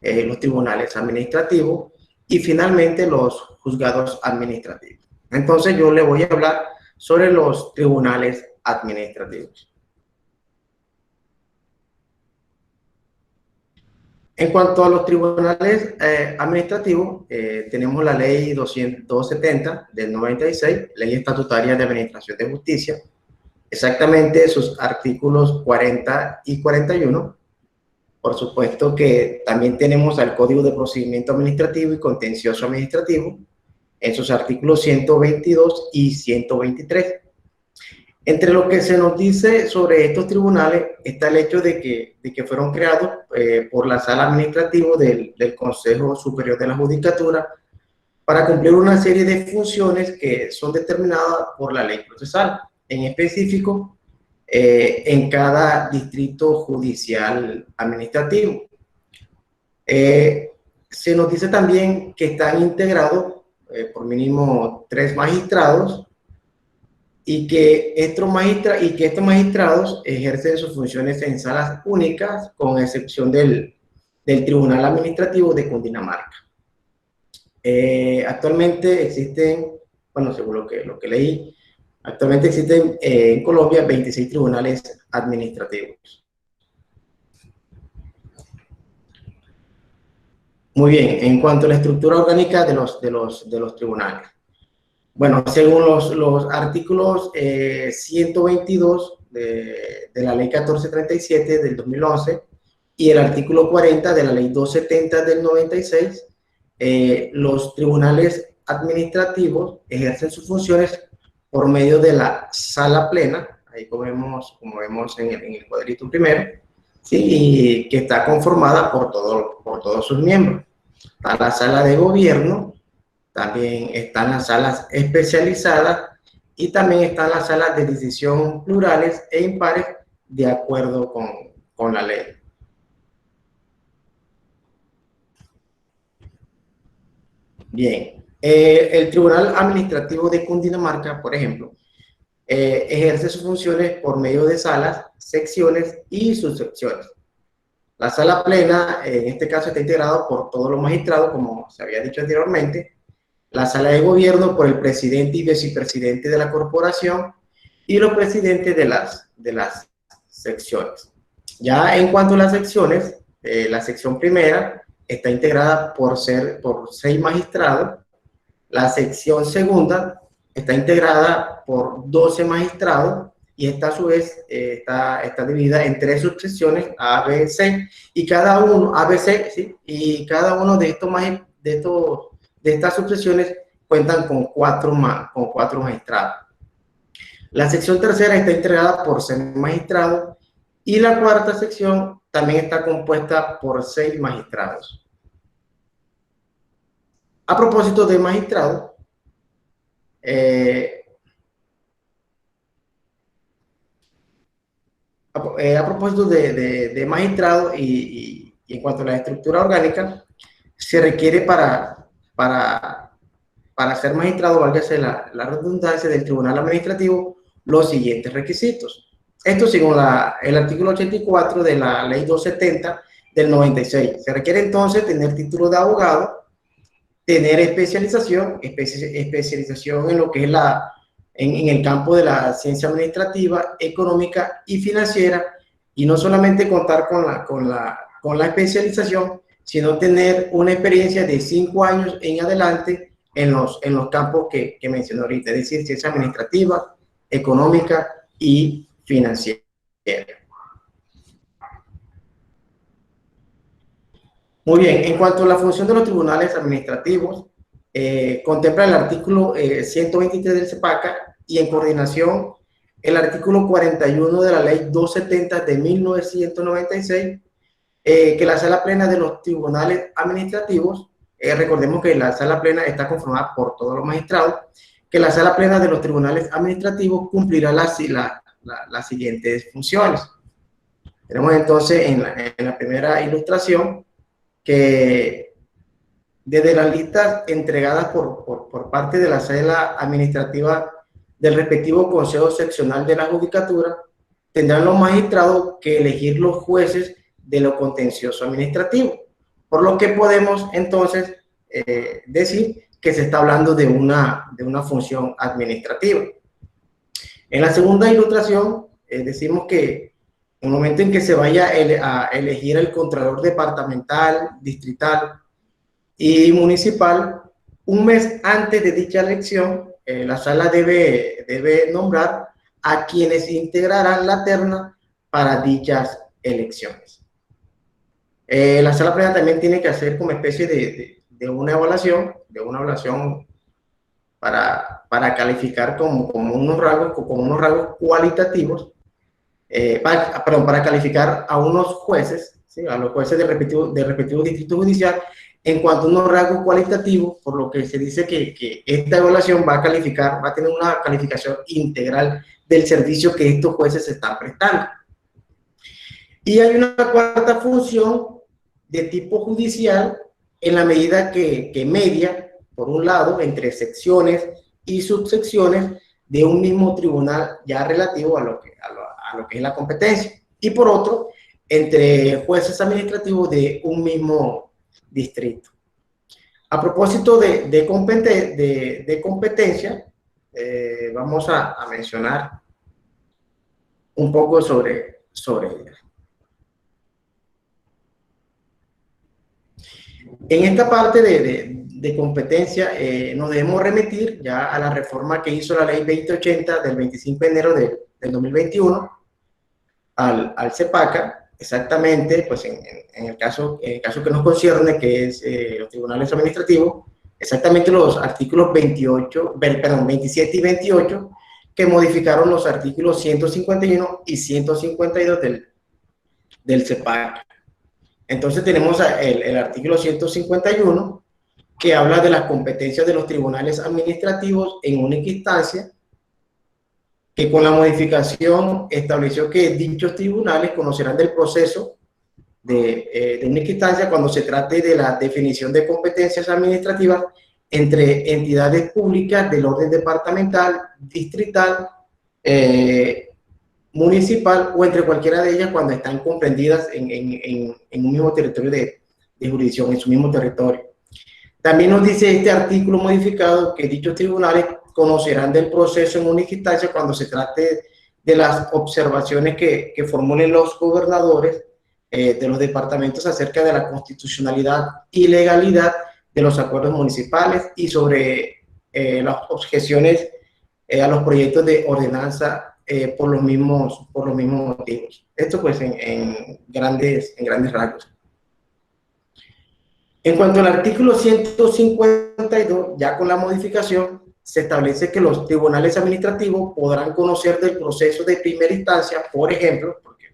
los tribunales administrativos y finalmente los juzgados administrativos. Entonces yo le voy a hablar sobre los tribunales administrativos. En cuanto a los tribunales administrativos, tenemos la ley 270 del 96, Ley Estatutaria de Administración de Justicia, exactamente sus artículos 40 y 41. Por supuesto que también tenemos al Código de Procedimiento Administrativo y Contencioso Administrativo en sus artículos 122 y 123. Entre lo que se nos dice sobre estos tribunales está el hecho de que fueron creados por la Sala Administrativa del Consejo Superior de la Judicatura para cumplir una serie de funciones que son determinadas por la ley procesal, en específico en cada distrito judicial administrativo. Se nos dice también que están integrados por mínimo 3 magistrados y que estos magistrados ejercen sus funciones en salas únicas, con excepción del Tribunal Administrativo de Cundinamarca. Actualmente existen, bueno, según lo que leí, actualmente existen en Colombia 26 tribunales administrativos. Muy bien, en cuanto a la estructura orgánica de los tribunales. Bueno, según los artículos 122 de la Ley 1437 del 2011 y el artículo 40 de la Ley 270 del 96, los tribunales administrativos ejercen sus funciones por medio de la sala plena, ahí como vemos en el cuadrito primero, ¿sí? Y que está conformada por todos sus miembros. Está la sala de gobierno, también están las salas especializadas y también están las salas de decisión plurales e impares de acuerdo con la ley. Bien, el Tribunal Administrativo de Cundinamarca, por ejemplo, ejerce sus funciones por medio de salas, secciones y subsecciones. La sala plena, en este caso, está integrada por todos los magistrados, como se había dicho anteriormente. La sala de gobierno por el presidente y vicepresidente de la corporación y los presidentes de las secciones. Ya en cuanto a las secciones, la sección primera está integrada por 6 magistrados. La sección segunda está integrada por 12 magistrados y esta a su vez está dividida en 3 subsecciones, A, B, C, y cada uno, A, B, C, ¿sí? Y cada uno de estas subsecciones cuentan con 4 magistrados. La sección tercera está integrada por 6 magistrados y la cuarta sección también está compuesta por 6 magistrados. A propósito de magistrados, a propósito de magistrado y en cuanto a la estructura orgánica, se requiere para ser magistrado, válgase la redundancia, del Tribunal Administrativo, los siguientes requisitos. Esto según el artículo 84 de la Ley 270 del 96. Se requiere entonces tener título de abogado, tener especialización en lo que es en el campo de la ciencia administrativa, económica y financiera, y no solamente contar con la especialización, sino tener una experiencia de 5 años en adelante en los campos que mencioné ahorita, es decir, ciencia administrativa, económica y financiera. Muy bien, en cuanto a la función de los tribunales administrativos, contempla el artículo 123 del CEPACA y en coordinación el artículo 41 de la Ley 270 de 1996, que la sala plena de los tribunales administrativos, recordemos que la sala plena está conformada por todos los magistrados, que la sala plena de los tribunales administrativos cumplirá las siguientes funciones. Tenemos entonces en la primera ilustración que desde las listas entregadas por parte de la sala administrativa del respectivo Consejo Seccional de la Judicatura, tendrán los magistrados que elegir los jueces de lo contencioso administrativo, por lo que podemos entonces decir que se está hablando de una función administrativa. En la segunda ilustración decimos que en el momento en que se vaya a elegir el contralor departamental, distrital y municipal, un mes antes de dicha elección, la sala debe nombrar a quienes integrarán la terna para dichas elecciones. La sala plena también tiene que hacer como especie de una evaluación para calificar como unos rasgos cualitativos, para calificar a unos jueces, ¿sí? A los jueces del respectivo distrito judicial en cuanto a unos rasgos cualitativos, por lo que se dice que esta evaluación va a tener una calificación integral del servicio que estos jueces están prestando. Y hay una cuarta función de tipo judicial en la medida que media, por un lado, entre secciones y subsecciones de un mismo tribunal ya relativo a lo que es la competencia, y por otro, entre jueces administrativos de un mismo distrito. A propósito de competencia, vamos a mencionar un poco sobre ella. En esta parte de competencia nos debemos remitir ya a la reforma que hizo la ley 2080 del 25 de enero del 2021 al CEPACA, exactamente, pues en el caso que nos concierne, que es los tribunales administrativos, exactamente los artículos 27 y 28, que modificaron los artículos 151 y 152 del CEPACA. Entonces tenemos el artículo 151, que habla de las competencias de los tribunales administrativos en única instancia, que con la modificación estableció que dichos tribunales conocerán del proceso de única instancia cuando se trate de la definición de competencias administrativas entre entidades públicas del orden departamental, distrital, municipal o entre cualquiera de ellas cuando están comprendidas en un mismo territorio de jurisdicción, en su mismo territorio. También nos dice este artículo modificado que dichos tribunales conocerán del proceso en única instancia cuando se trate de las observaciones que formulen los gobernadores de los departamentos acerca de la constitucionalidad y legalidad de los acuerdos municipales y sobre las objeciones a los proyectos de ordenanza por los mismos motivos. Esto pues en grandes rasgos. En cuanto al artículo 152, ya con la modificación, se establece que los tribunales administrativos podrán conocer del proceso de primera instancia, por ejemplo, porque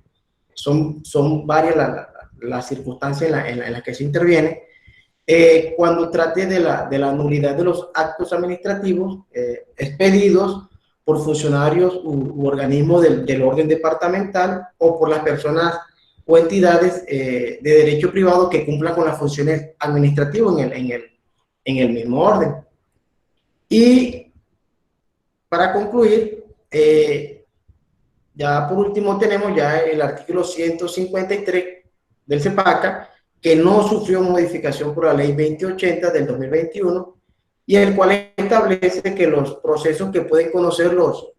son varias las circunstancias en las que se interviene, cuando trate de la nulidad de los actos administrativos expedidos por funcionarios u organismos del orden departamental o por las personas o entidades de derecho privado que cumplan con las funciones administrativas en el mismo orden. Y para concluir, ya por último tenemos ya el artículo 153 del CEPACA, que no sufrió modificación por la ley 2080 del 2021, y el cual establece que los procesos que pueden conocer los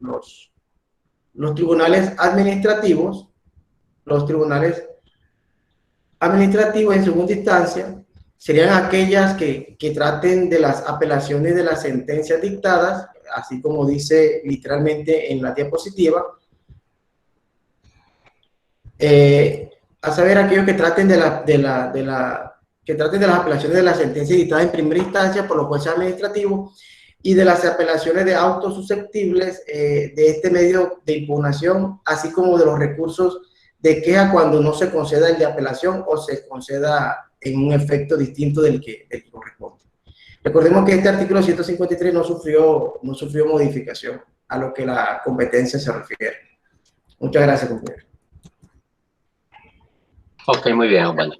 tribunales administrativos, en segunda instancia, serían aquellas que traten de las apelaciones de las sentencias dictadas, así como dice literalmente en la diapositiva, a saber, aquellos que traten de las apelaciones de las sentencias dictadas en primera instancia por los jueces administrativos y de las apelaciones de autos susceptibles de este medio de impugnación, así como de los recursos de queja cuando no se conceda el de apelación o se conceda en un efecto distinto del que corresponde. Recordemos que este artículo 153 no sufrió modificación a lo que la competencia se refiere. Muchas gracias, compañero. Ok, muy bien, Osvaldo.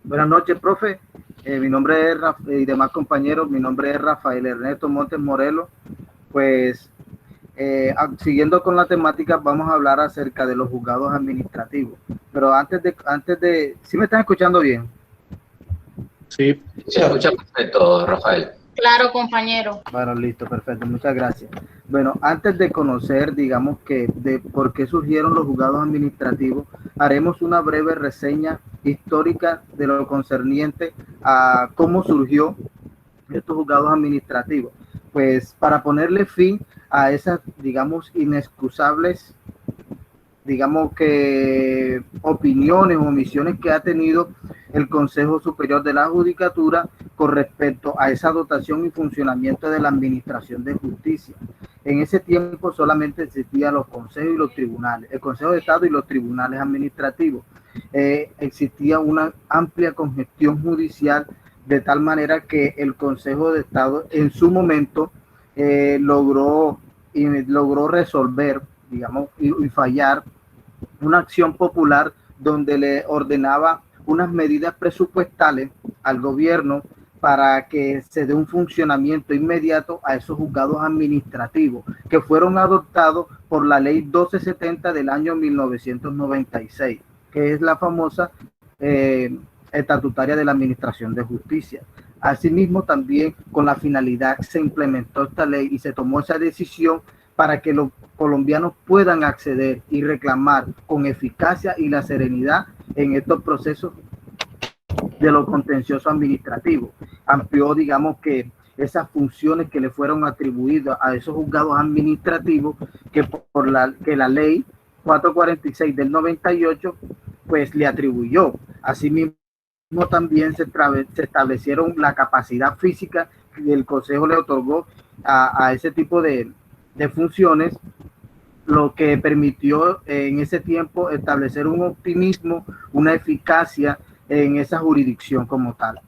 Buenas noches, profe. Mi nombre es y demás compañeros, mi nombre es Rafael Ernesto Montes Morelos. Pues, siguiendo con la temática, vamos a hablar acerca de los juzgados administrativos. Pero antes de, ¿sí me están escuchando bien? Sí. Se escucha perfecto, Rafael. Claro, compañero. Bueno, listo, perfecto, muchas gracias. Bueno, antes de conocer, digamos que de por qué surgieron los juzgados administrativos, haremos una breve reseña histórica de lo concerniente a cómo surgió estos juzgados administrativos. Pues para ponerle fin a esas, digamos, inexcusables, digamos que opiniones o omisiones que ha tenido el Consejo Superior de la Judicatura con respecto a esa dotación y funcionamiento de la Administración de Justicia. En ese tiempo solamente existían los consejos y los tribunales, el Consejo de Estado y los tribunales administrativos. Existía una amplia congestión judicial, de tal manera que el Consejo de Estado en su momento logró resolver, digamos, y fallar una acción popular donde le ordenaba unas medidas presupuestales al gobierno para que se dé un funcionamiento inmediato a esos juzgados administrativos que fueron adoptados por la ley 1270 del año 1996, que es la famosa estatutaria de la Administración de Justicia. Asimismo, también con la finalidad se implementó esta ley y se tomó esa decisión para que los colombianos puedan acceder y reclamar con eficacia y la serenidad en estos procesos de lo contencioso administrativo. Amplió, digamos, que esas funciones que le fueron atribuidas a esos juzgados administrativos que la ley 446 del 98 pues le atribuyó. Asimismo, también se establecieron la capacidad física que el Consejo le otorgó a ese tipo de funciones, lo que permitió en ese tiempo establecer un optimismo, una eficacia en esa jurisdicción como tal.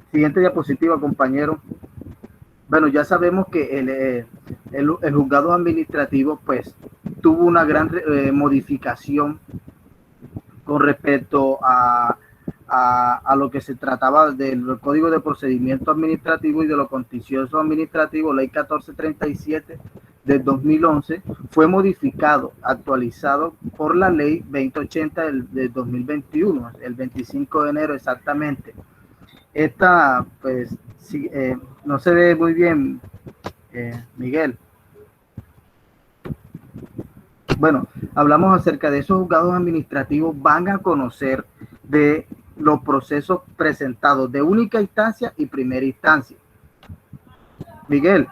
Siguiente diapositiva, compañero. Bueno, ya sabemos que el juzgado administrativo pues tuvo una gran modificación con respecto a lo que se trataba del Código de Procedimiento Administrativo y de lo Contencioso Administrativo, Ley 1437 del 2011, fue modificado, actualizado por la Ley 2080 del 2021, el 25 de enero exactamente. Esta, pues, sí, no se ve muy bien, Miguel. Bueno, hablamos acerca de esos juzgados administrativos, van a conocer de los procesos presentados de única instancia y primera instancia. Miguel,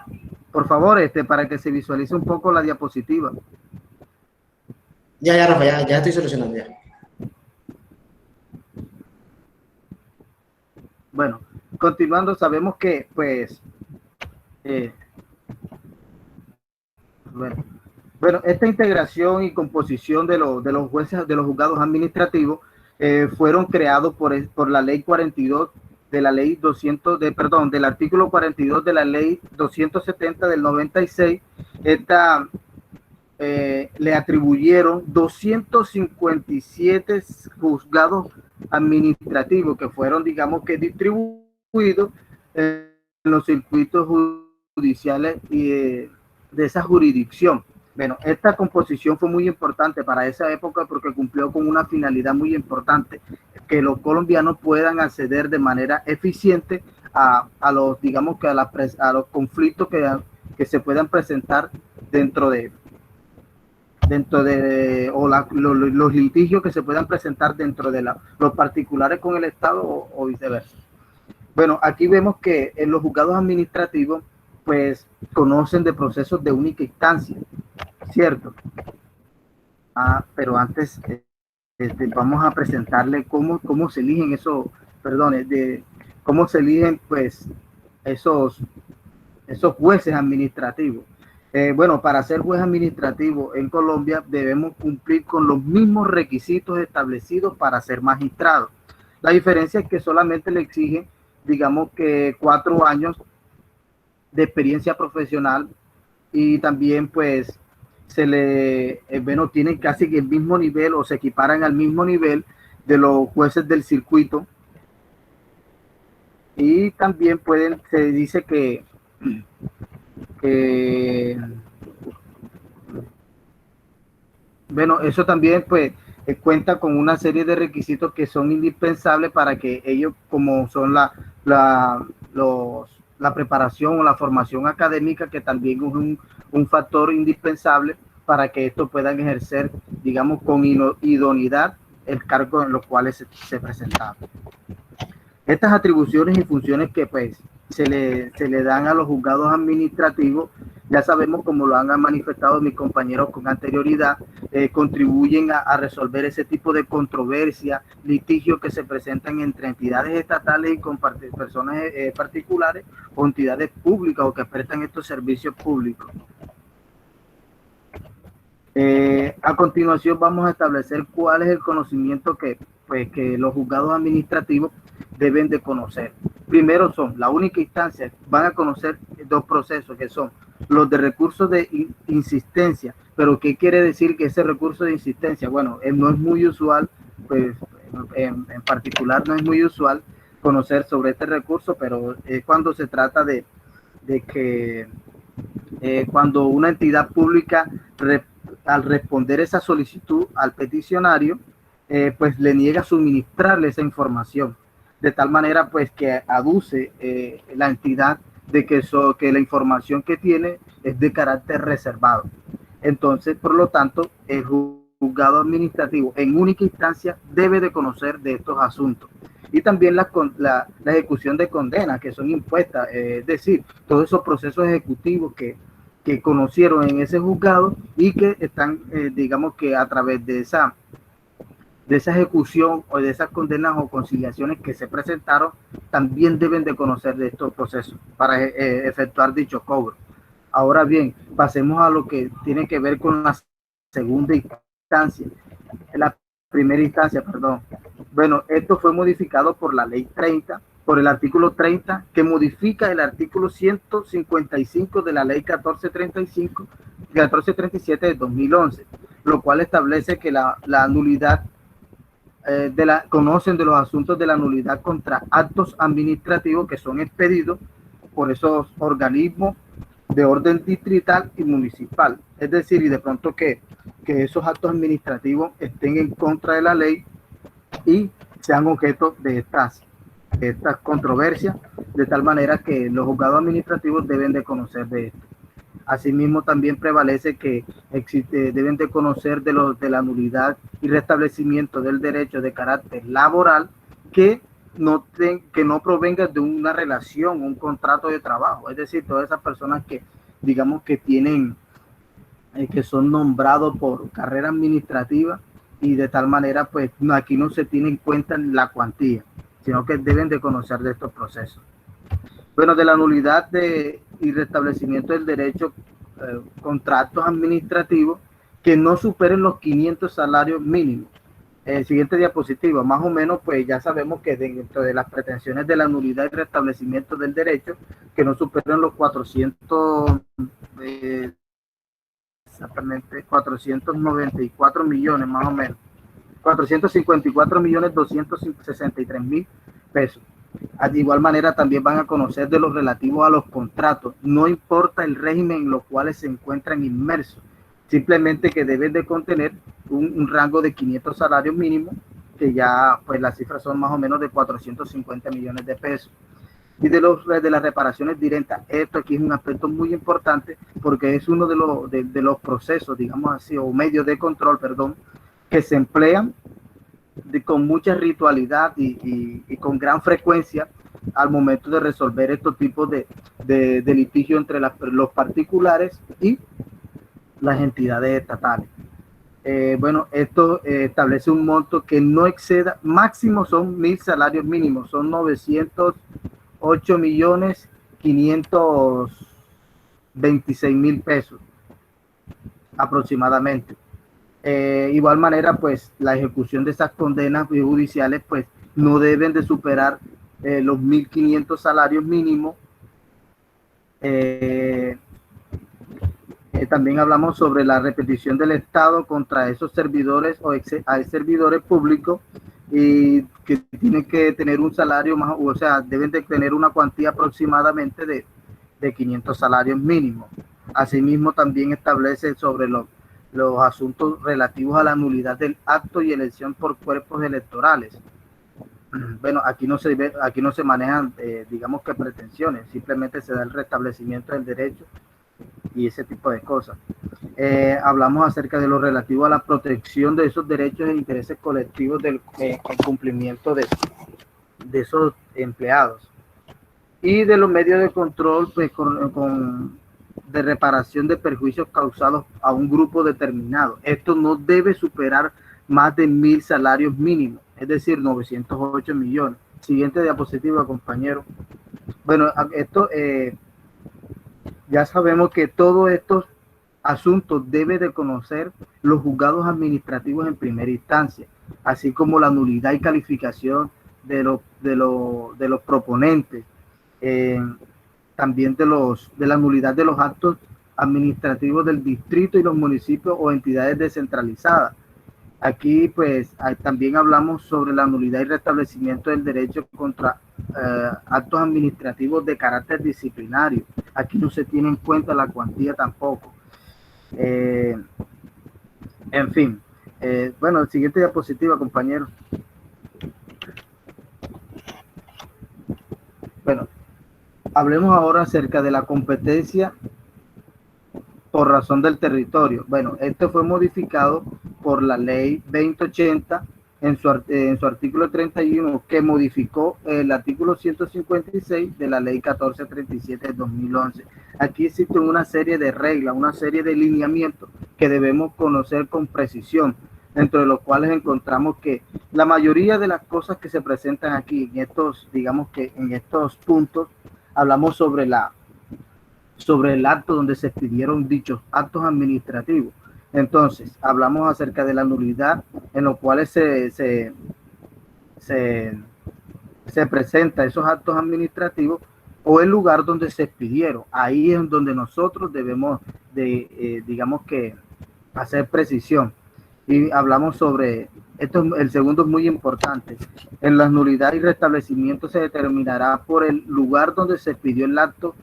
por favor, para que se visualice un poco la diapositiva. Ya, Rafa, ya estoy solucionando ya. Bueno, continuando, sabemos que, pues, bueno, esta integración y composición de los jueces, de los juzgados administrativos, fueron creados por la ley 42 de la ley 200, del artículo 42 de la ley 270 del 96. Esta le atribuyeron 257 juzgados administrativos que fueron, digamos, que distribuidos en los circuitos judiciales y de esa jurisdicción. Bueno, esta composición fue muy importante para esa época porque cumplió con una finalidad muy importante, que los colombianos puedan acceder de manera eficiente a los, digamos, que a los conflictos que se puedan presentar dentro de los litigios que se puedan presentar dentro de los particulares con el Estado o viceversa. Bueno, aquí vemos que en los juzgados administrativos pues conocen de procesos de única instancia, ¿cierto? Pero antes vamos a presentarle cómo se eligen cómo se eligen pues esos jueces administrativos. Bueno, para ser juez administrativo en Colombia debemos cumplir con los mismos requisitos establecidos para ser magistrado. La diferencia es que solamente le exigen, digamos, que 4 años de experiencia profesional y también pues tienen casi el mismo nivel o se equiparan al mismo nivel de los jueces del circuito. Y también se dice que bueno, eso también pues cuenta con una serie de requisitos que son indispensables para que ellos, como son la preparación o la formación académica, que también es un factor indispensable para que estos puedan ejercer, digamos, con idoneidad el cargo en los cuales se presentaban. Estas atribuciones y funciones que pues se le dan a los juzgados administrativos ya sabemos, como lo han manifestado mis compañeros con anterioridad, contribuyen a resolver ese tipo de controversia, litigios que se presentan entre entidades estatales y con personas particulares o entidades públicas o que prestan estos servicios públicos. A continuación vamos a establecer cuál es el conocimiento que los juzgados administrativos deben de conocer. Primero la única instancia, van a conocer dos procesos que son los de recursos de insistencia. Pero ¿qué quiere decir que ese recurso de insistencia? Bueno, no es muy usual, pues en particular no es muy usual conocer sobre este recurso, pero es cuando se trata de que cuando una entidad pública al responder esa solicitud al peticionario, pues le niega suministrarle esa información, de tal manera pues que aduce la entidad de que la información que tiene es de carácter reservado. Entonces, por lo tanto, el juzgado administrativo en única instancia debe de conocer de estos asuntos. Y también la ejecución de condenas que son impuestas, es decir, todos esos procesos ejecutivos que conocieron en ese juzgado y que están, digamos que a través de esa ejecución o de esas condenas o conciliaciones que se presentaron, también deben de conocer de estos procesos para efectuar dicho cobro. Ahora bien, pasemos a lo que tiene que ver con la segunda instancia, la primera instancia, perdón. Bueno, esto fue modificado por la ley 30, por el artículo 30, que modifica el artículo 155 de la ley 1437 de 2011, lo cual establece que la nulidad conocen de los asuntos de la nulidad contra actos administrativos que son expedidos por esos organismos de orden distrital y municipal. Es decir, y de pronto que esos actos administrativos estén en contra de la ley y sean objeto de estas controversias, de tal manera que los juzgados administrativos deben de conocer de esto. Asimismo, también prevalece que deben de conocer de la nulidad y restablecimiento del derecho de carácter laboral que no provenga de una relación, un contrato de trabajo. Es decir, todas esas personas que, digamos, que tienen, que son nombrados por carrera administrativa y de tal manera, pues, aquí no se tiene en cuenta la cuantía, sino que deben de conocer de estos procesos. Bueno, de la nulidad y restablecimiento del derecho, contratos administrativos que no superen los 500 salarios mínimos. Siguiente diapositiva, más o menos, pues ya sabemos que dentro de las pretensiones de la nulidad y restablecimiento del derecho, que no superen los 494 millones, más o menos, 454.263.000 pesos. De igual manera también van a conocer de los relativos a los contratos, no importa el régimen en los cuales se encuentran inmersos, simplemente que deben de contener un rango de 500 salarios mínimos, que ya pues las cifras son más o menos de 450 millones de pesos. Y de las reparaciones directas, esto aquí es un aspecto muy importante porque es uno de los procesos, digamos así, o medios de control, perdón, que se emplean con mucha ritualidad y con gran frecuencia al momento de resolver estos tipos de litigio entre los particulares y las entidades estatales. Bueno, esto establece un monto que no exceda, máximo son 1.000 salarios mínimos, son 908.526.000 pesos aproximadamente. Igual manera, pues la ejecución de esas condenas judiciales pues no deben de superar los 1.500 salarios mínimos. También hablamos sobre la repetición del Estado contra esos servidores o servidores públicos y que tienen que tener un salario más, o sea, deben de tener una cuantía aproximadamente de 500 salarios mínimos. Asimismo, también establece sobre los asuntos relativos a la nulidad del acto y elección por cuerpos electorales. Bueno, aquí no se manejan, digamos que pretensiones, simplemente se da el restablecimiento del derecho y ese tipo de cosas. Hablamos acerca de lo relativo a la protección de esos derechos e intereses colectivos del cumplimiento de esos empleados. Y de los medios de control, pues, de reparación de perjuicios causados a un grupo determinado. Esto no debe superar más de 1.000 salarios mínimos, es decir, 908 millones. Siguiente diapositiva, compañero. Bueno, esto ya sabemos que todos estos asuntos debe de conocer los juzgados administrativos en primera instancia, así como la nulidad y calificación de los proponentes, también de la nulidad de los actos administrativos del distrito y los municipios o entidades descentralizadas. Aquí pues también hablamos sobre la nulidad y restablecimiento del derecho contra actos administrativos de carácter disciplinario. Aquí no se tiene en cuenta la cuantía tampoco. En fin, bueno, siguiente diapositiva, compañero. Bueno, hablemos ahora acerca de la competencia por razón del territorio. Bueno, esto fue modificado por la ley 2080 en su artículo 31, que modificó el artículo 156 de la ley 1437 de 2011. Aquí existe una serie de reglas, una serie de lineamientos que debemos conocer con precisión, dentro de los cuales encontramos que la mayoría de las cosas que se presentan aquí, en estos, digamos que en estos puntos, hablamos sobre el acto donde se expidieron dichos actos administrativos. Entonces, hablamos acerca de la nulidad, en los cuales se presenta esos actos administrativos o el lugar donde se expidieron. Ahí es donde nosotros debemos de, digamos que, hacer precisión. Y hablamos sobre esto, el segundo es muy importante. En la nulidad y restablecimiento se determinará por el lugar donde se expidió el acto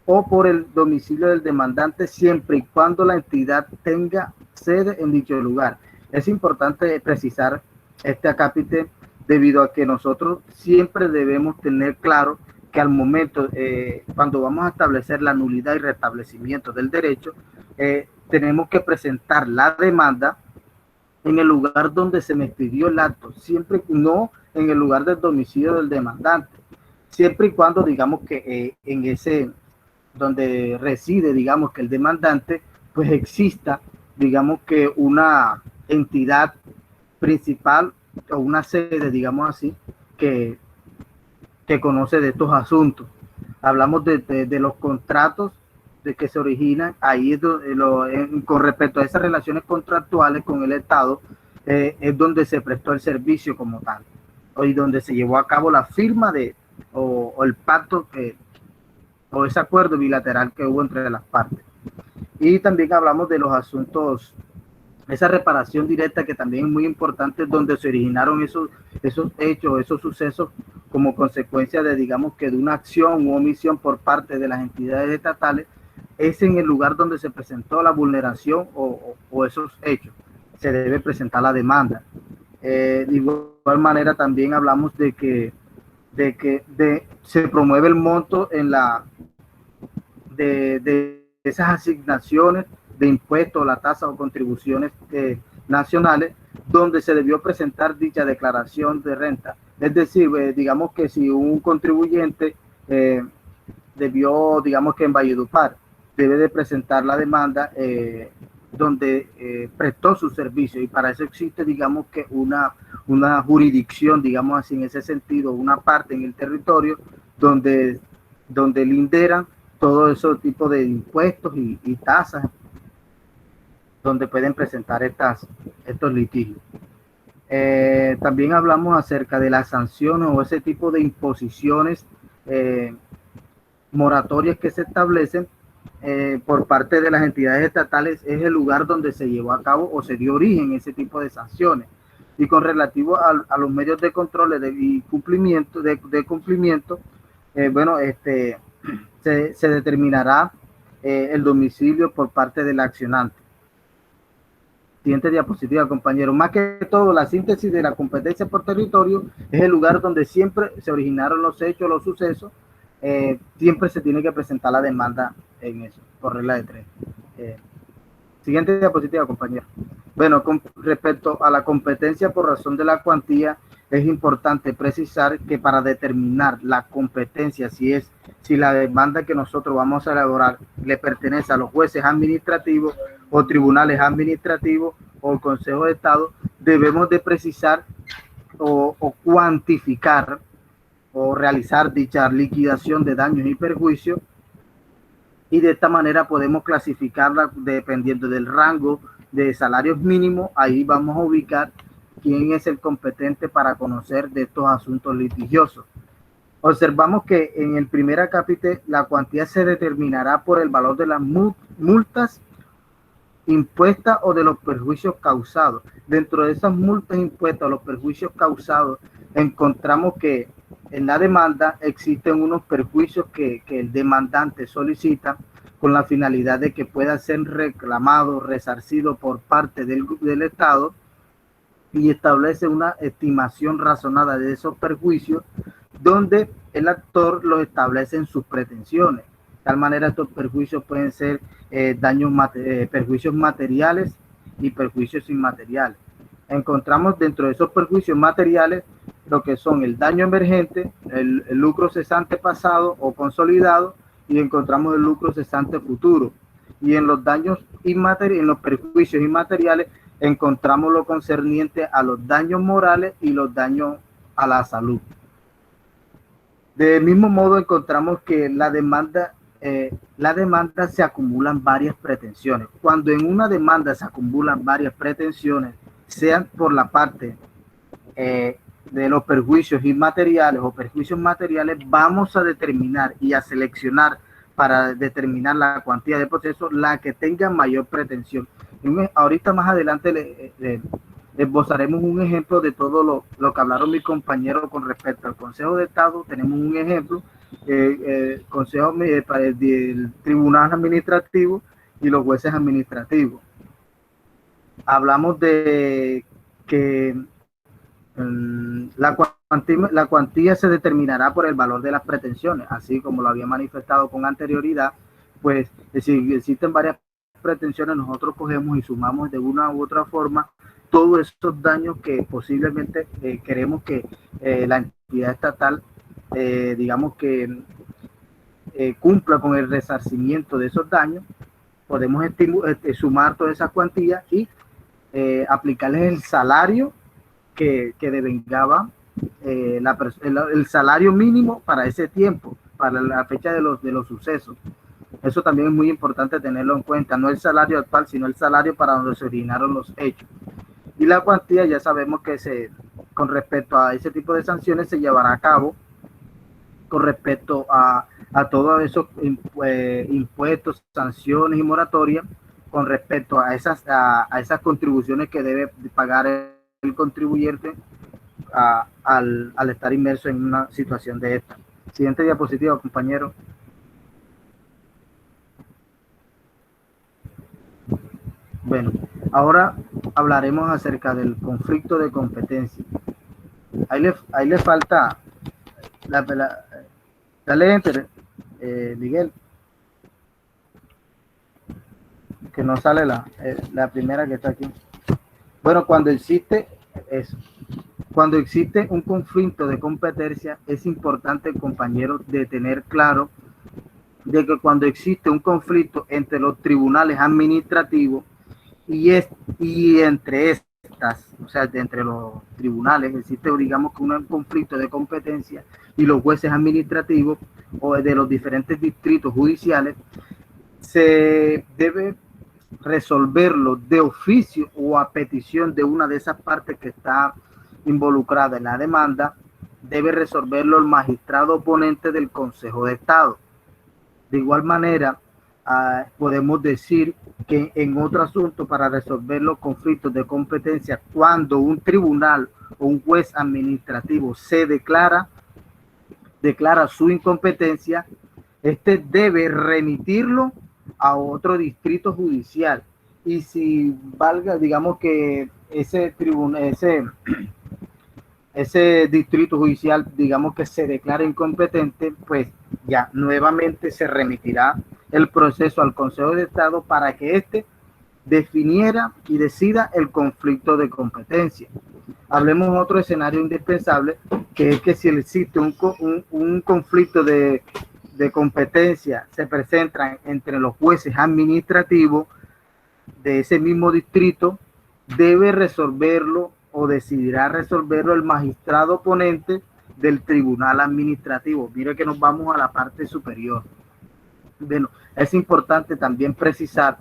o por el domicilio del demandante, siempre y cuando la entidad tenga sede en dicho lugar. Es importante precisar este acápite debido a que nosotros siempre debemos tener claro que al momento, cuando vamos a establecer la nulidad y restablecimiento del derecho, tenemos que presentar la demanda en el lugar donde se me expidió el acto, siempre no en el lugar del domicilio del demandante, siempre y cuando digamos que en ese donde reside, digamos que el demandante, pues exista, digamos que una entidad principal o una sede, digamos así, que conoce de estos asuntos. Hablamos de los contratos de que se originan, ahí es con respecto a esas relaciones contractuales con el Estado, es donde se prestó el servicio como tal, y donde se llevó a cabo la firma o el pacto o ese acuerdo bilateral que hubo entre las partes. Y también hablamos de los asuntos, esa reparación directa que también es muy importante, donde se originaron esos hechos, esos sucesos como consecuencia de, digamos que de una acción u omisión por parte de las entidades estatales. Es en el lugar donde se presentó la vulneración o esos hechos. Se debe presentar la demanda. De igual manera también hablamos de que se promueve el monto en de esas asignaciones de impuestos, la tasa o contribuciones nacionales, donde se debió presentar dicha declaración de renta. Es decir, digamos que si un contribuyente debió, digamos que en Valledupar, debe de presentar la demanda donde prestó su servicio, y para eso existe, digamos que una jurisdicción, digamos así, en ese sentido, una parte en el territorio donde linderan todo ese tipo de impuestos y tasas, donde pueden presentar estos litigios. También hablamos acerca de las sanciones o ese tipo de imposiciones moratorias que se establecen por parte de las entidades estatales. Es el lugar donde se llevó a cabo o se dio origen a ese tipo de sanciones. Y con relativo a los medios de control y cumplimiento, bueno, se determinará el domicilio por parte del accionante. Siguiente diapositiva, compañero. Más que todo, la síntesis de la competencia por territorio es el lugar donde siempre se originaron los hechos, los sucesos. Siempre se tiene que presentar la demanda en eso, por regla de 3. Siguiente diapositiva, compañero. Bueno, con respecto a la competencia por razón de la cuantía, es importante precisar que para determinar la competencia, si la demanda que nosotros vamos a elaborar le pertenece a los jueces administrativos o tribunales administrativos o el Consejo de Estado, debemos de precisar o cuantificar o realizar dicha liquidación de daños y perjuicios, y de esta manera podemos clasificarla dependiendo del rango de salarios mínimos. Ahí vamos a ubicar quién es el competente para conocer de estos asuntos litigiosos. Observamos que en el primer acápite la cuantía se determinará por el valor de las multas impuestas o de los perjuicios causados. Dentro de esas multas impuestas o los perjuicios causados, encontramos que en la demanda existen unos perjuicios que el demandante solicita con la finalidad de que pueda ser reclamado, resarcido por parte del Estado, y establece una estimación razonada de esos perjuicios, donde el actor los establece en sus pretensiones. De tal manera, estos perjuicios pueden ser perjuicios materiales y perjuicios inmateriales. Encontramos dentro de esos perjuicios materiales lo que son el daño emergente, el lucro cesante pasado o consolidado, y encontramos el lucro cesante futuro. Y en los daños inmateriales, en los perjuicios inmateriales, encontramos lo concerniente a los daños morales y los daños a la salud. Del mismo modo, encontramos que la demanda se acumulan varias pretensiones. Cuando en una demanda se acumulan varias pretensiones, sean por la parte de los perjuicios inmateriales o perjuicios materiales, vamos a determinar y a seleccionar para determinar la cuantía de proceso la que tenga mayor pretensión. Ahorita más adelante les esbozaremos un ejemplo de todo lo que hablaron mis compañeros con respecto al Consejo de Estado. Tenemos un ejemplo, Consejo del Tribunal Administrativo y los jueces administrativos. Hablamos de que la cuantía se determinará por el valor de las pretensiones, así como lo había manifestado con anterioridad. Pues si existen varias pretensiones, nosotros cogemos y sumamos de una u otra forma todos esos daños que posiblemente queremos que la entidad estatal, digamos que cumpla con el resarcimiento de esos daños. Podemos sumar todas esas cuantías y aplicarles el salario que devengaba el salario mínimo para ese tiempo, para la fecha de los sucesos. Eso también es muy importante tenerlo en cuenta, no el salario actual, sino el salario para donde se originaron los hechos. Y la cuantía, ya sabemos que con respecto a ese tipo de sanciones se llevará a cabo con respecto a todos esos impuestos, sanciones y moratorias, con respecto a esas contribuciones que debe pagar el contribuyente al estar inmerso en una situación de esta. Siguiente diapositiva, compañero. Bueno, ahora hablaremos acerca del conflicto de competencia. Ahí le falta dale enter, Miguel, que no sale la primera que está aquí. Bueno, cuando existe un conflicto de competencia, es importante, compañeros, de tener claro de que cuando existe un conflicto entre los tribunales administrativos y entre estas, o sea, entre los tribunales, existe, digamos, que un conflicto de competencia y los jueces administrativos o de los diferentes distritos judiciales, se debe resolverlo de oficio o a petición de una de esas partes que está involucrada en la demanda. Debe resolverlo el magistrado oponente del Consejo de Estado. De igual manera, podemos decir que en otro asunto, para resolver los conflictos de competencia, cuando un tribunal o un juez administrativo se declara su incompetencia, este debe remitirlo a otro distrito judicial. Y si valga, digamos que ese distrito judicial, digamos que se declara incompetente, pues ya nuevamente se remitirá el proceso al Consejo de Estado para que éste definiera y decida el conflicto de competencia. hablemos de otro escenario indispensable, que es que si existe un conflicto de competencia, se presentan entre los jueces administrativos de ese mismo distrito, debe resolverlo o decidirá resolverlo el magistrado ponente del tribunal administrativo. Mire que nos vamos a la parte superior. Bueno, es importante también precisar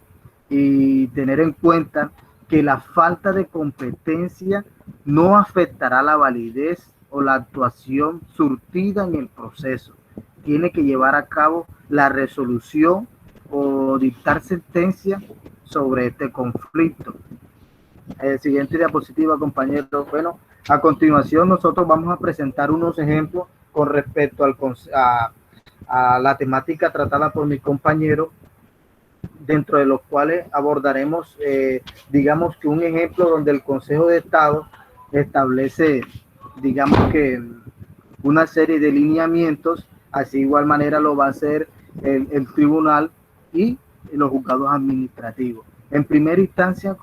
y tener en cuenta que la falta de competencia no afectará la validez o la actuación surtida en el proceso. Tiene que llevar a cabo la resolución o dictar sentencia sobre este conflicto. Siguiente diapositiva, compañeros. Bueno, a continuación nosotros vamos a presentar unos ejemplos con respecto a la temática tratada por mi compañero, dentro de los cuales abordaremos, digamos que un ejemplo donde el Consejo de Estado establece, digamos que una serie de lineamientos, así igual manera lo va a hacer el tribunal y los juzgados administrativos. En primera instancia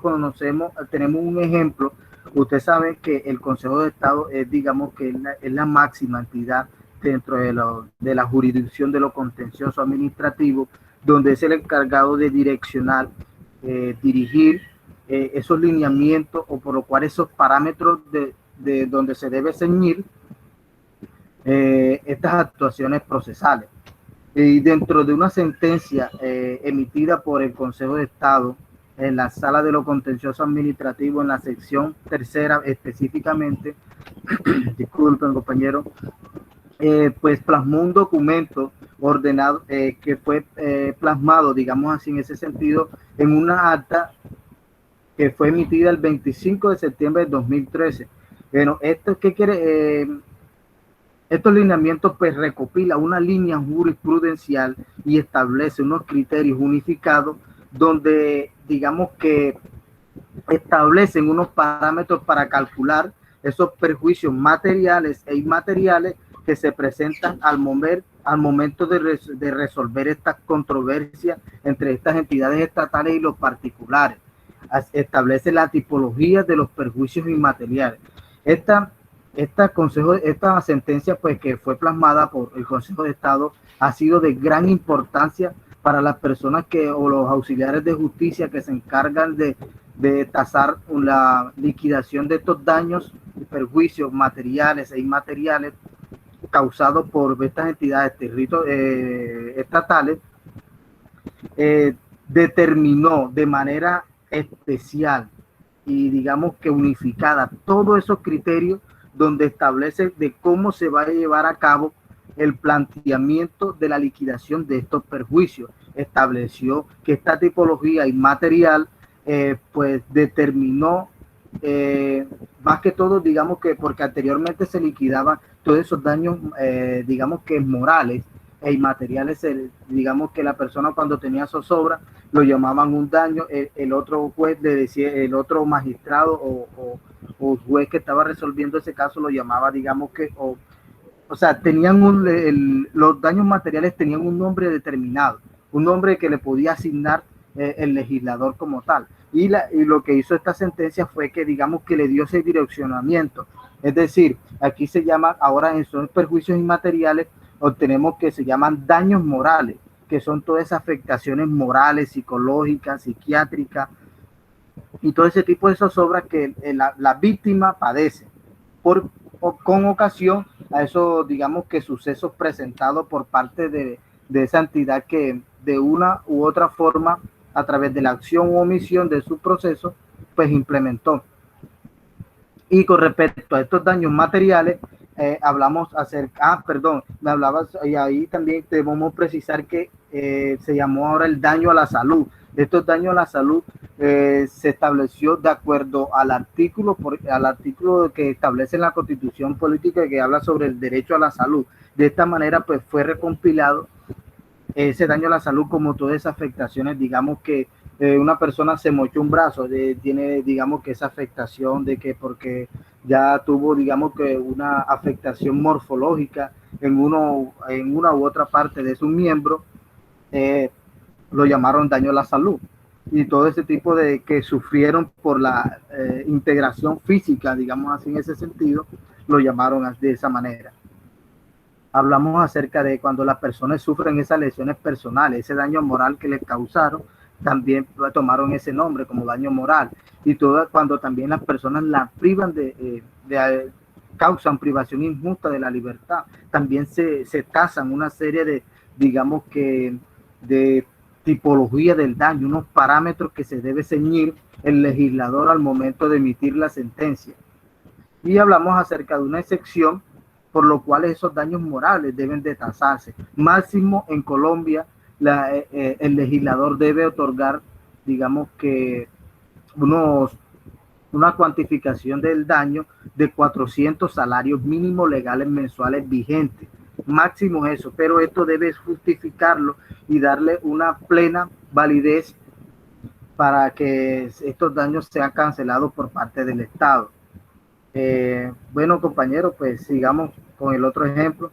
tenemos un ejemplo. Usted sabe que el Consejo de Estado es, digamos que es la máxima entidad dentro de la jurisdicción de lo contencioso administrativo, donde es el encargado de direccionar, dirigir esos lineamientos, o por lo cual esos parámetros de donde se debe ceñir estas actuaciones procesales. Y dentro de una sentencia emitida por el Consejo de Estado en la Sala de lo Contencioso Administrativo, en la sección tercera específicamente, disculpen compañero, pues plasmó un documento ordenado que fue plasmado, digamos así, en ese sentido, en una acta que fue emitida el 25 de septiembre de 2013. Bueno, ¿esto qué quiere? Estos lineamientos pues recopila una línea jurisprudencial y establece unos criterios unificados donde, digamos que establecen unos parámetros para calcular esos perjuicios materiales e inmateriales que se presentan al momento de resolver estas controversias entre estas entidades estatales y los particulares. Establece la tipología de los perjuicios inmateriales. Esta sentencia pues que fue plasmada por el Consejo de Estado ha sido de gran importancia para las personas o los auxiliares de justicia que se encargan de tasar la liquidación de estos daños y perjuicios materiales e inmateriales causados por estas entidades estatales. Determinó de manera especial y digamos que unificada todos esos criterios donde establece de cómo se va a llevar a cabo el planteamiento de la liquidación de estos perjuicios. Estableció que esta tipología inmaterial pues determinó más que todo, digamos que porque anteriormente se liquidaban todos esos daños digamos que morales e inmateriales, digamos que la persona cuando tenía zozobra lo llamaban un daño, el otro juez le decía, el otro magistrado o juez que estaba resolviendo ese caso lo llamaba, digamos que, o sea, tenían los daños materiales tenían un nombre determinado, un nombre que le podía asignar el legislador como tal. Y lo que hizo esta sentencia fue que, digamos, que le dio ese direccionamiento. Es decir, aquí se llama, ahora en esos perjuicios inmateriales, obtenemos que se llaman daños morales, que son todas esas afectaciones morales, psicológicas, psiquiátricas, y todo ese tipo de zozobras que la víctima padece con ocasión a esos, digamos que sucesos presentados por parte de esa entidad que de una u otra forma, a través de la acción u omisión de su proceso, pues implementó. Y con respecto a estos daños materiales, hablamos acerca, me hablabas, y ahí también debemos precisar que se llamó ahora el daño a la salud. Estos daños a la salud se estableció de acuerdo al artículo que establece en la Constitución Política, que habla sobre el derecho a la salud. De esta manera, pues fue recompilado ese daño a la salud como todas esas afectaciones, digamos que una persona se mochó un brazo, tiene, digamos que esa afectación de que porque ya tuvo, digamos que una afectación morfológica en una u otra parte de su miembro, lo llamaron daño a la salud. Y todo ese tipo de que sufrieron por integración física, digamos así en ese sentido, lo llamaron de esa manera. Hablamos acerca de cuando las personas sufren esas lesiones personales, ese daño moral que les causaron, también tomaron ese nombre como daño moral. Y todo cuando también las personas la privan causan privación injusta de la libertad, también se trazan una serie de, digamos que, de tipología del daño, unos parámetros que se debe ceñir el legislador al momento de emitir la sentencia. Y hablamos acerca de una excepción por lo cual esos daños morales deben de tasarse. Máximo en Colombia, el legislador debe otorgar, digamos que, una cuantificación del daño de 400 salarios mínimos legales mensuales vigentes. Máximo eso, pero esto debe justificarlo y darle una plena validez para que estos daños sean cancelados por parte del Estado. Bueno, compañeros, pues sigamos con el otro ejemplo.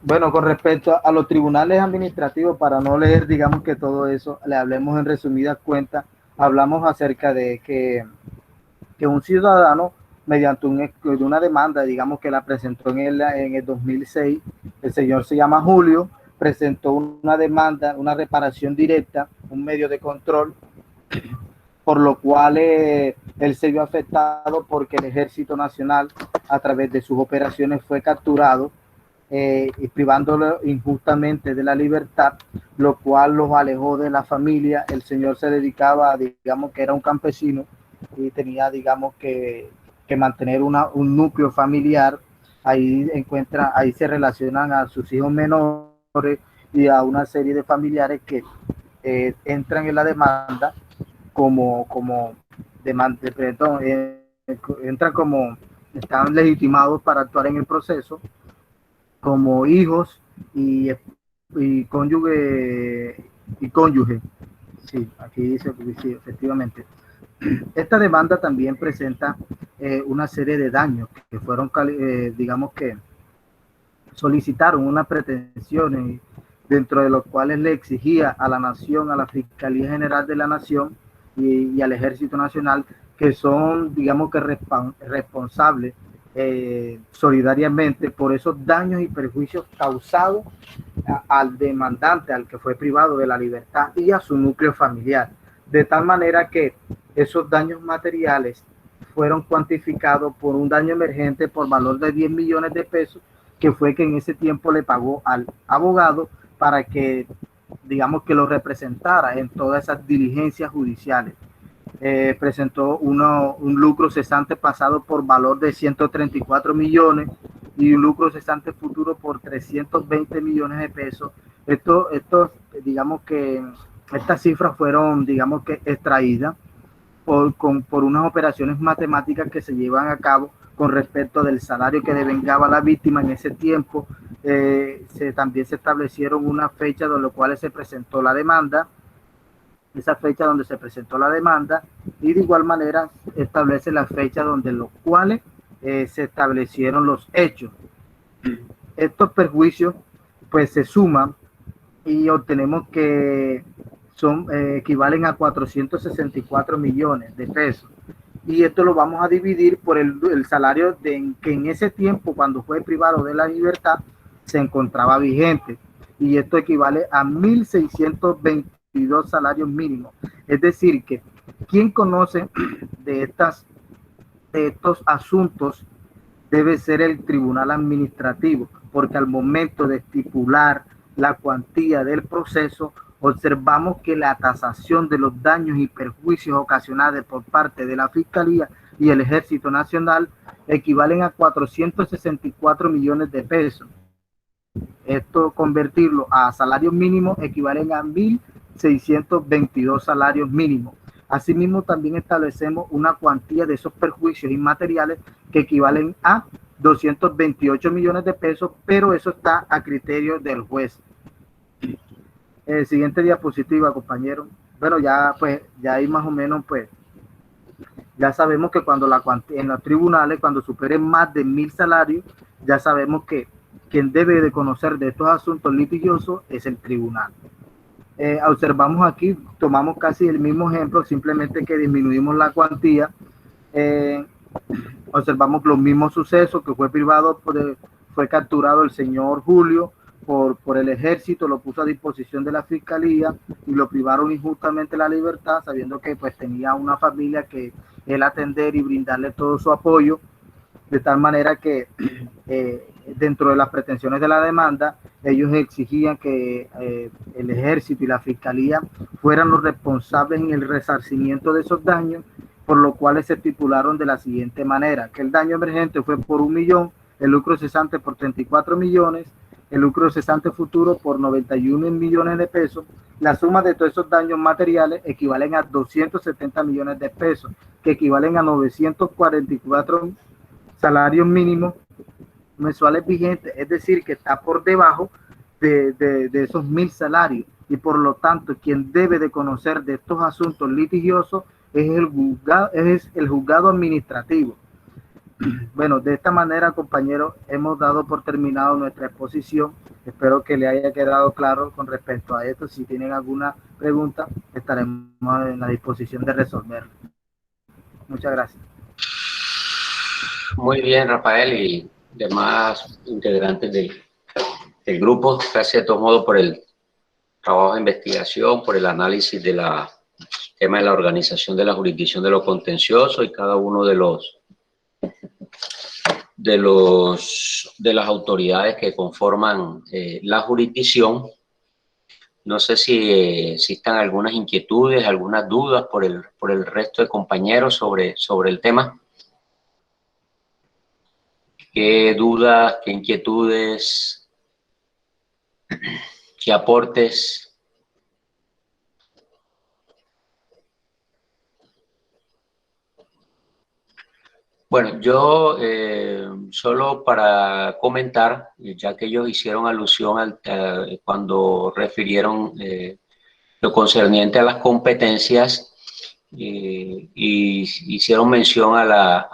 Bueno, con respecto a los tribunales administrativos, para no leer, digamos que todo eso, le hablemos en resumidas cuentas, hablamos acerca de que un ciudadano, mediante una demanda, digamos que la presentó en el 2006, el señor se llama Julio, presentó una demanda, una reparación directa, un medio de control, por lo cual él se vio afectado porque el Ejército Nacional, a través de sus operaciones, fue capturado y privándolo injustamente de la libertad, lo cual los alejó de la familia. El señor se dedicaba, digamos que era un campesino y tenía, digamos que mantener un núcleo familiar. Ahí se relacionan a sus hijos menores y a una serie de familiares que entran en la demanda están legitimados para actuar en el proceso como hijos y cónyuge. Sí, aquí dice, sí, efectivamente. Esta demanda también presenta una serie de daños que fueron, digamos que solicitaron unas pretensiones dentro de los cuales le exigía a la nación, a la Fiscalía General de la Nación y al Ejército Nacional, que son, digamos que responsables solidariamente por esos daños y perjuicios causados al demandante, al que fue privado de la libertad, y a su núcleo familiar, de tal manera que esos daños materiales fueron cuantificados por un daño emergente por valor de 10 millones de pesos, que fue que en ese tiempo le pagó al abogado para que, digamos que lo representara en todas esas diligencias judiciales. Presentó un lucro cesante pasado por valor de 134 millones y un lucro cesante futuro por 320 millones de pesos. Digamos que estas cifras fueron, digamos que extraídas por unas operaciones matemáticas que se llevan a cabo con respecto del salario que devengaba la víctima en ese tiempo. También se establecieron una fecha de los cuales se presentó la demanda, esa fecha donde se presentó la demanda, y de igual manera establece la fecha donde los cuales se establecieron los hechos. Estos perjuicios pues se suman y obtenemos que equivalen a 464 millones de pesos. Y esto lo vamos a dividir por el salario que en ese tiempo, cuando fue privado de la libertad, se encontraba vigente. Y esto equivale a 1.622 salarios mínimos. Es decir, que quien conoce de estos asuntos debe ser el tribunal administrativo, porque al momento de estipular la cuantía del proceso, observamos que la tasación de los daños y perjuicios ocasionados por parte de la Fiscalía y el Ejército Nacional equivalen a 464 millones de pesos. Esto, convertirlo a salarios mínimos, equivalen a 1.622 salarios mínimos. Asimismo, también establecemos una cuantía de esos perjuicios inmateriales que equivalen a 228 millones de pesos, pero eso está a criterio del juez. Siguiente diapositiva, compañero. Bueno, ya ahí más o menos, pues, ya sabemos que cuando en los tribunales, cuando superen más de 1.000 salarios, ya sabemos que quien debe de conocer de estos asuntos litigiosos es el tribunal. observamos aquí, tomamos casi el mismo ejemplo, simplemente que disminuimos la cuantía. Observamos los mismos sucesos, que fue privado, fue capturado el señor Julio por el ejército, lo puso a disposición de la fiscalía y lo privaron injustamente de la libertad, sabiendo que pues tenía una familia que él atender y brindarle todo su apoyo, de tal manera que dentro de las pretensiones de la demanda, ellos exigían que el ejército y la fiscalía fueran los responsables en el resarcimiento de esos daños, por lo cual se estipularon de la siguiente manera: que el daño emergente fue por 1 millón, el lucro cesante por 34 millones, el lucro cesante futuro por 91 millones de pesos. La suma de todos esos daños materiales equivalen a 270 millones de pesos, que equivalen a 944 salarios mínimos mensuales vigentes, es decir, que está por debajo de esos 1000 salarios, y por lo tanto quien debe de conocer de estos asuntos litigiosos es el juzgado administrativo. Bueno, de esta manera, compañeros, hemos dado por terminado nuestra exposición. Espero que le haya quedado claro con respecto a esto. Si tienen alguna pregunta, estaremos en la disposición de resolverla. Muchas gracias. Muy bien, Rafael y demás integrantes del grupo. Gracias de todos modos por el trabajo de investigación, por el análisis del tema de la organización de la jurisdicción de lo contencioso y cada uno de las autoridades que conforman la jurisdicción. No sé si existan algunas inquietudes, algunas dudas por el resto de compañeros sobre el tema. ¿Qué dudas, qué inquietudes, qué aportes? Bueno, yo solo para comentar, ya que ellos hicieron alusión cuando refirieron lo concerniente a las competencias y hicieron mención a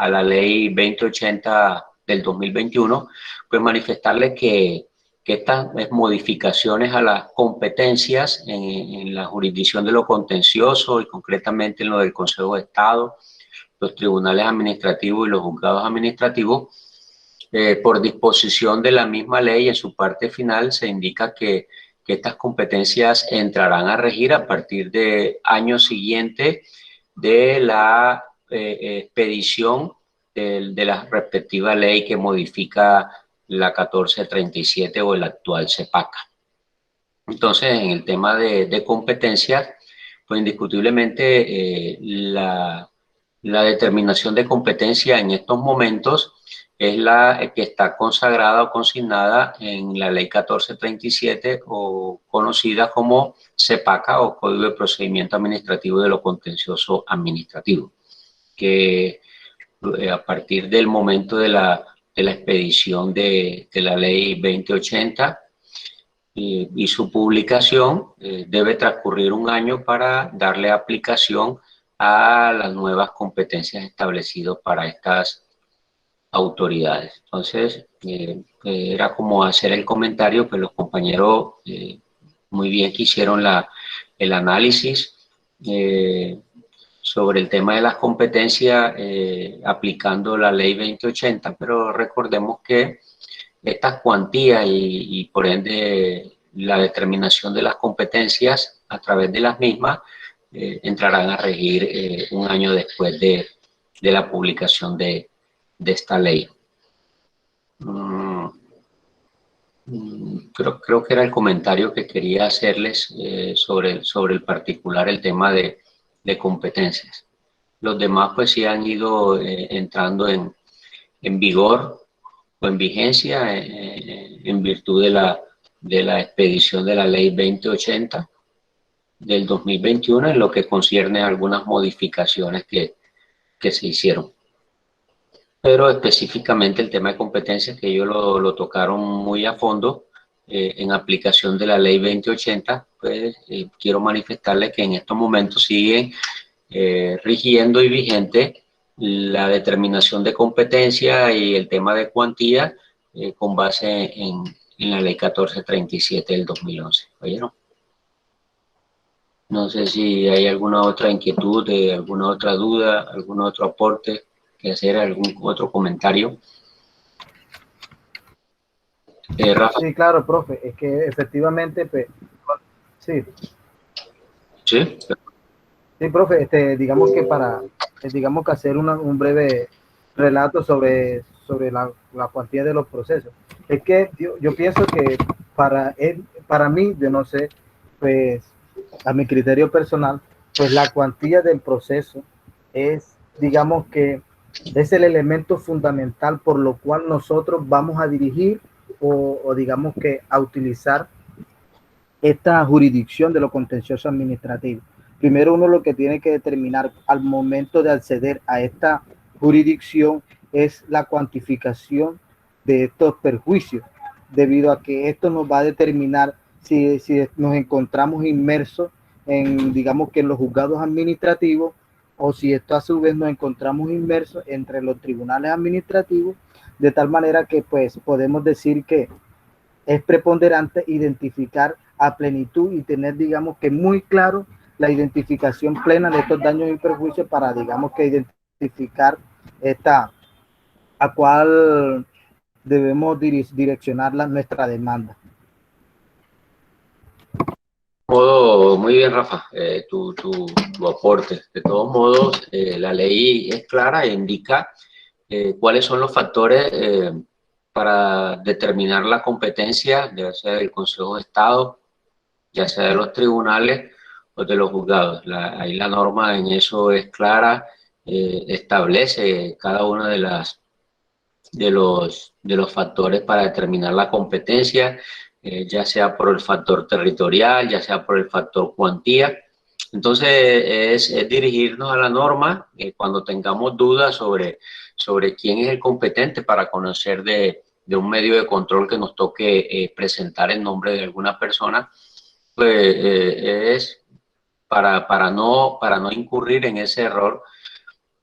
la ley 2080 del 2021, pues manifestarles que estas modificaciones a las competencias en la jurisdicción de lo contencioso y concretamente en lo del Consejo de Estado, los tribunales administrativos y los juzgados administrativos, por disposición de la misma ley, en su parte final se indica que estas competencias entrarán a regir a partir de año siguiente de la expedición de la respectiva ley que modifica la 1437 o el actual CEPACA. Entonces, en el tema de competencias, pues indiscutiblemente la determinación de competencia en estos momentos es la que está consagrada o consignada en la ley 1437 o conocida como CEPACA o Código de Procedimiento Administrativo de lo Contencioso Administrativo, que a partir del momento de la expedición de la ley 2080 y su publicación, debe transcurrir un año para darle aplicación a las nuevas competencias establecidas para estas autoridades. Entonces, era como hacer el comentario, pues los compañeros muy bien que hicieron el análisis sobre el tema de las competencias aplicando la ley 2080, pero recordemos que estas cuantías y por ende la determinación de las competencias a través de las mismas entrarán a regir un año después de la publicación de esta ley. Creo que era el comentario que quería hacerles sobre el particular, el tema de competencias. Los demás pues sí han ido entrando en vigor o en vigencia en virtud de la expedición de la ley 2080 del 2021 en lo que concierne a algunas modificaciones que se hicieron. Pero específicamente el tema de competencias, que ellos lo tocaron muy a fondo en aplicación de la ley 2080, pues quiero manifestarles que en estos momentos siguen rigiendo y vigente la determinación de competencia y el tema de cuantía con base en la ley 1437 del 2011. ¿Oyeron? No sé si hay alguna otra inquietud, alguna otra duda, algún otro aporte que hacer, algún otro comentario. Rafa. Sí, claro, profe, es que efectivamente, pues, sí. Sí. Sí, profe, digamos que digamos que hacer un breve relato sobre la cuantía de los procesos. Es que yo pienso que para mí, yo no sé, pues, a mi criterio personal, pues la cuantía del proceso es, digamos que, es el elemento fundamental por lo cual nosotros vamos a dirigir o digamos que a utilizar esta jurisdicción de lo contencioso administrativo. Primero uno lo que tiene que determinar al momento de acceder a esta jurisdicción es la cuantificación de estos perjuicios, debido a que esto nos va a determinar si nos encontramos inmersos en, digamos que en los juzgados administrativos, o si esto a su vez nos encontramos inmersos entre los tribunales administrativos, de tal manera que pues podemos decir que es preponderante identificar a plenitud y tener, digamos que muy claro la identificación plena de estos daños y perjuicios para, digamos que identificar a cuál debemos direccionar nuestra demanda. Muy bien, Rafa, tu aporte. De todos modos, la ley es clara e indica cuáles son los factores para determinar la competencia, ya sea del Consejo de Estado, ya sea de los tribunales o de los juzgados. Ahí la norma en eso es clara, establece cada una de los factores para determinar la competencia, ya sea por el factor territorial, ya sea por el factor cuantía. Entonces, es dirigirnos a la norma cuando tengamos dudas sobre quién es el competente para conocer de un medio de control que nos toque presentar en nombre de alguna persona, pues es para no incurrir en ese error,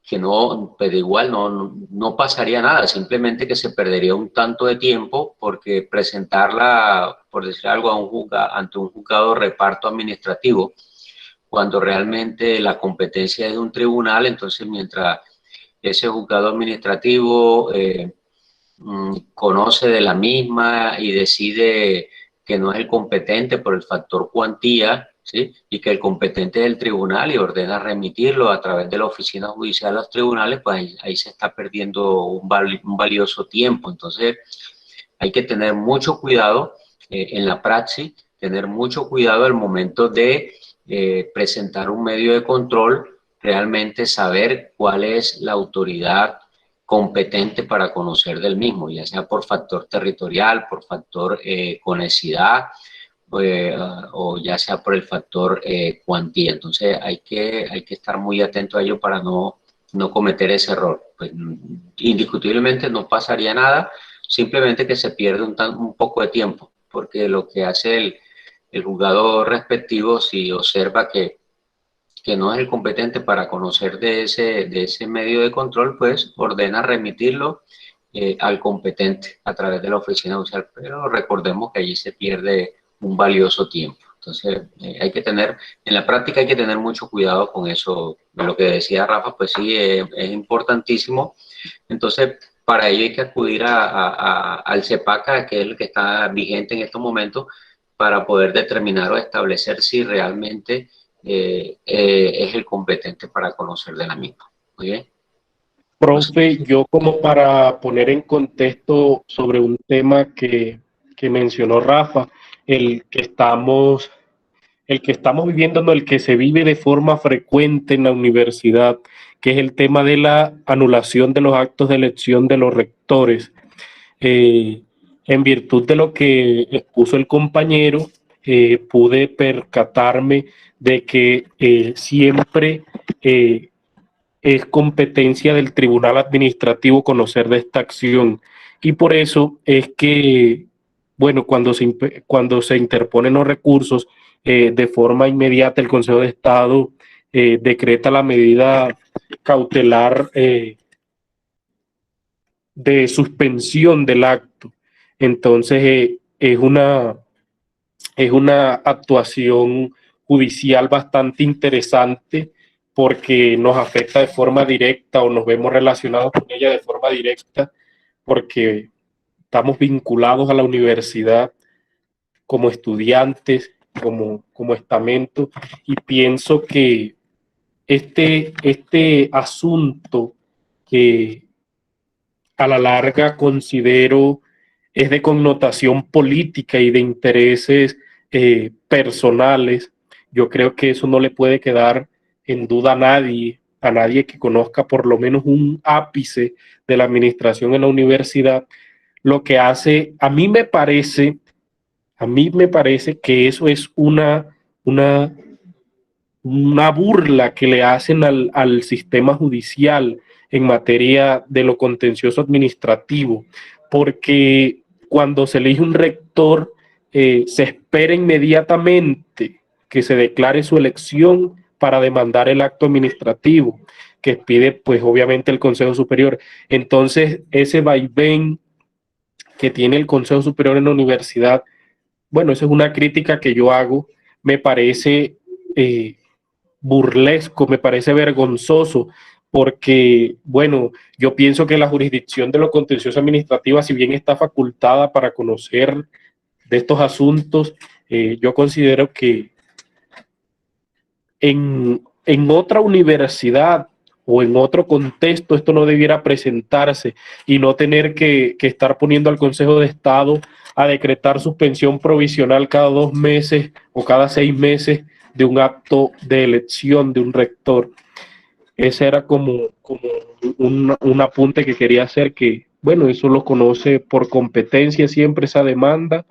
que no, pero igual no pasaría nada, simplemente que se perdería un tanto de tiempo, porque presentarla, por decir algo, ante un juzgado de reparto administrativo, cuando realmente la competencia es de un tribunal, entonces mientras ese juzgado administrativo conoce de la misma y decide que no es el competente por el factor cuantía, ¿sí? Y que el competente es el tribunal y ordena remitirlo a través de la oficina judicial a los tribunales, pues ahí se está perdiendo un valioso tiempo. Entonces hay que tener mucho cuidado en la praxis, tener mucho cuidado al momento de presentar un medio de control, realmente saber cuál es la autoridad competente para conocer del mismo, ya sea por factor territorial, por factor conexidad, o ya sea por el factor cuantía. Entonces hay que estar muy atento a ello para no cometer ese error. Pues, indiscutiblemente no pasaría nada, simplemente que se pierde un poco de tiempo, porque lo que hace el juzgado respectivo, si observa que no es el competente para conocer de ese medio de control, pues ordena remitirlo al competente a través de la oficina judicial. Pero recordemos que allí se pierde un valioso tiempo. Entonces, en la práctica hay que tener mucho cuidado con eso. Lo que decía Rafa, pues sí, es importantísimo. Entonces, para ello hay que acudir al CEPACA, que es el que está vigente en estos momentos, para poder determinar o establecer si realmente es el competente para conocer de la misma. Muy bien. Profe, yo como para poner en contexto sobre un tema que mencionó Rafa, el que estamos viviendo, no, el que se vive de forma frecuente en la universidad, que es el tema de la anulación de los actos de elección de los rectores. En virtud de lo que expuso el compañero, pude percatarme de que siempre es competencia del Tribunal Administrativo conocer de esta acción, y por eso es que, bueno, cuando se interponen los recursos, de forma inmediata el Consejo de Estado decreta la medida cautelar de suspensión del acto. Entonces es una actuación judicial bastante interesante porque nos afecta de forma directa o nos vemos relacionados con ella de forma directa porque estamos vinculados a la universidad como estudiantes, como estamento, y pienso que este asunto que a la larga considero es de connotación política y de intereses personales, yo creo que eso no le puede quedar en duda a nadie que conozca por lo menos un ápice de la administración en la universidad, lo que hace, a mí me parece que eso es una burla que le hacen al sistema judicial en materia de lo contencioso administrativo, porque cuando se elige un rector, se espera inmediatamente que se declare su elección para demandar el acto administrativo que pide, pues obviamente, el Consejo Superior. Entonces, ese vaivén que tiene el Consejo Superior en la universidad, bueno, esa es una crítica que yo hago, me parece burlesco, me parece vergonzoso, porque, bueno, yo pienso que la jurisdicción de lo contencioso administrativa, si bien está facultada para conocer de estos asuntos, yo considero que en otra universidad o en otro contexto esto no debiera presentarse y no tener que estar poniendo al Consejo de Estado a decretar suspensión provisional cada 2 meses o cada 6 meses de un acto de elección de un rector. Ese era como un apunte que quería hacer, que, bueno, eso lo conoce por competencia siempre esa demanda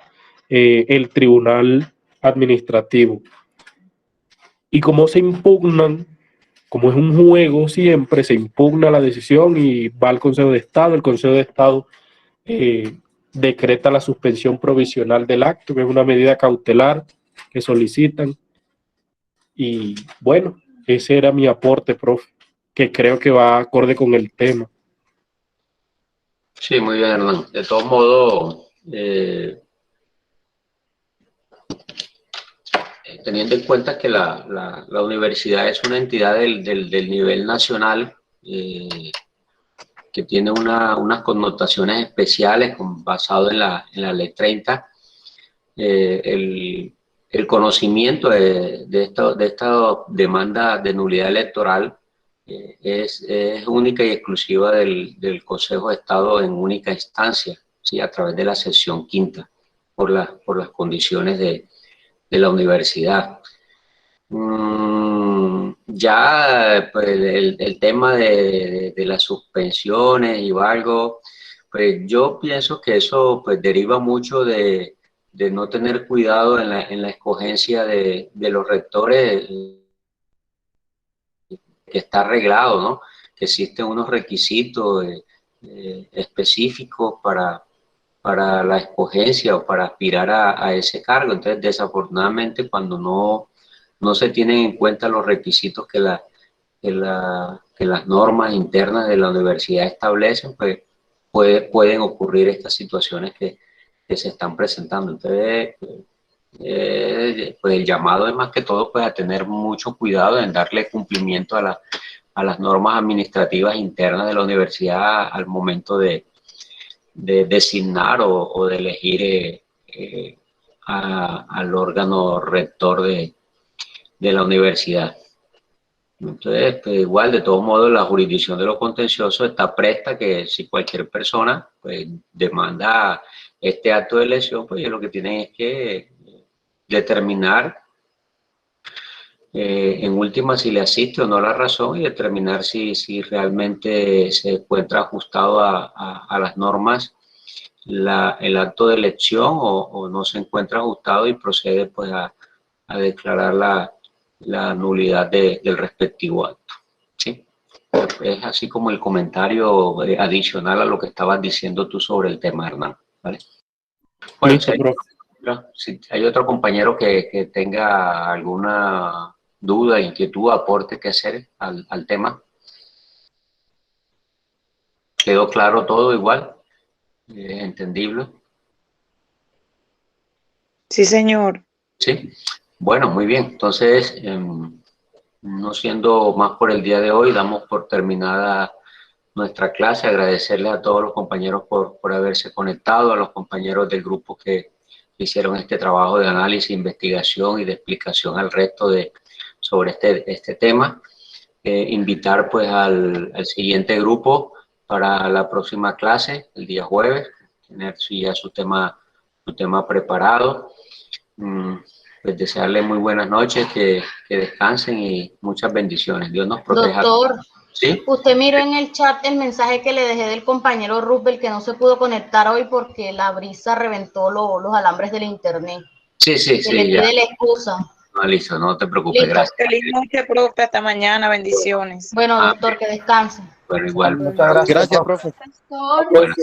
el Tribunal Administrativo. Y como se impugnan, como es un juego siempre, se impugna la decisión y va al Consejo de Estado. El Consejo de Estado decreta la suspensión provisional del acto, que es una medida cautelar que solicitan. Y bueno, ese era mi aporte, profe, que creo que va acorde con el tema. Sí, muy bien, Hernán. De todos modos, teniendo en cuenta que la universidad es una entidad del nivel nacional, que tiene unas connotaciones especiales basado en la Ley 30, el conocimiento de esta demanda de nulidad electoral es única y exclusiva del Consejo de Estado en única instancia, ¿sí? A través de la sección quinta, por las condiciones de la universidad. Ya pues, el tema de las suspensiones y algo, pues yo pienso que eso pues deriva mucho de no tener cuidado en la escogencia de los rectores, que está arreglado, ¿no? Que existen unos requisitos específicos para la escogencia o para aspirar a ese cargo. Entonces, desafortunadamente, cuando no se tienen en cuenta los requisitos que las normas internas de la universidad establecen, pues pueden ocurrir estas situaciones que se están presentando. Entonces, pues el llamado es más que todo pues a tener mucho cuidado en darle cumplimiento a las normas administrativas internas de la universidad al momento de designar o de elegir al órgano rector de la universidad. Entonces, pues igual, de todos modos, la jurisdicción de lo contencioso está presta que si cualquier persona pues demanda este acto de elección, pues ellos lo que tienen es que determinar en última si le asiste o no la razón y determinar si realmente se encuentra ajustado a las normas el acto de elección o no se encuentra ajustado y procede pues a declarar la nulidad del respectivo acto. ¿Sí? Es así como el comentario adicional a lo que estabas diciendo tú sobre el tema, Hernán. ¿Vale? Bueno, si hay otro compañero que tenga alguna duda, inquietud, aporte que hacer al tema. ¿Quedó claro todo igual? ¿Entendible? Sí, señor. Sí. Bueno, muy bien. Entonces, no siendo más por el día de hoy, damos por terminada nuestra clase. Agradecerles a todos los compañeros por haberse conectado, a los compañeros del grupo que hicieron este trabajo de análisis, investigación y de explicación al resto sobre este tema. Invitar pues al siguiente grupo para la próxima clase, el día jueves, tener ya su tema preparado. Pues desearles muy buenas noches, que descansen y muchas bendiciones. Dios nos proteja. Doctor, ¿Sí? usted miró en el chat el mensaje que le dejé del compañero Rubel, que no se pudo conectar hoy porque la brisa reventó los alambres del internet. Sí, Que le pide la excusa. No, listo, no te preocupes, Listo. gracias. Feliz noche, profe. Hasta mañana. Bendiciones. Bueno, doctor, que descanse. Bueno, igual. Muchas gracias, profe. Doctor. Bueno.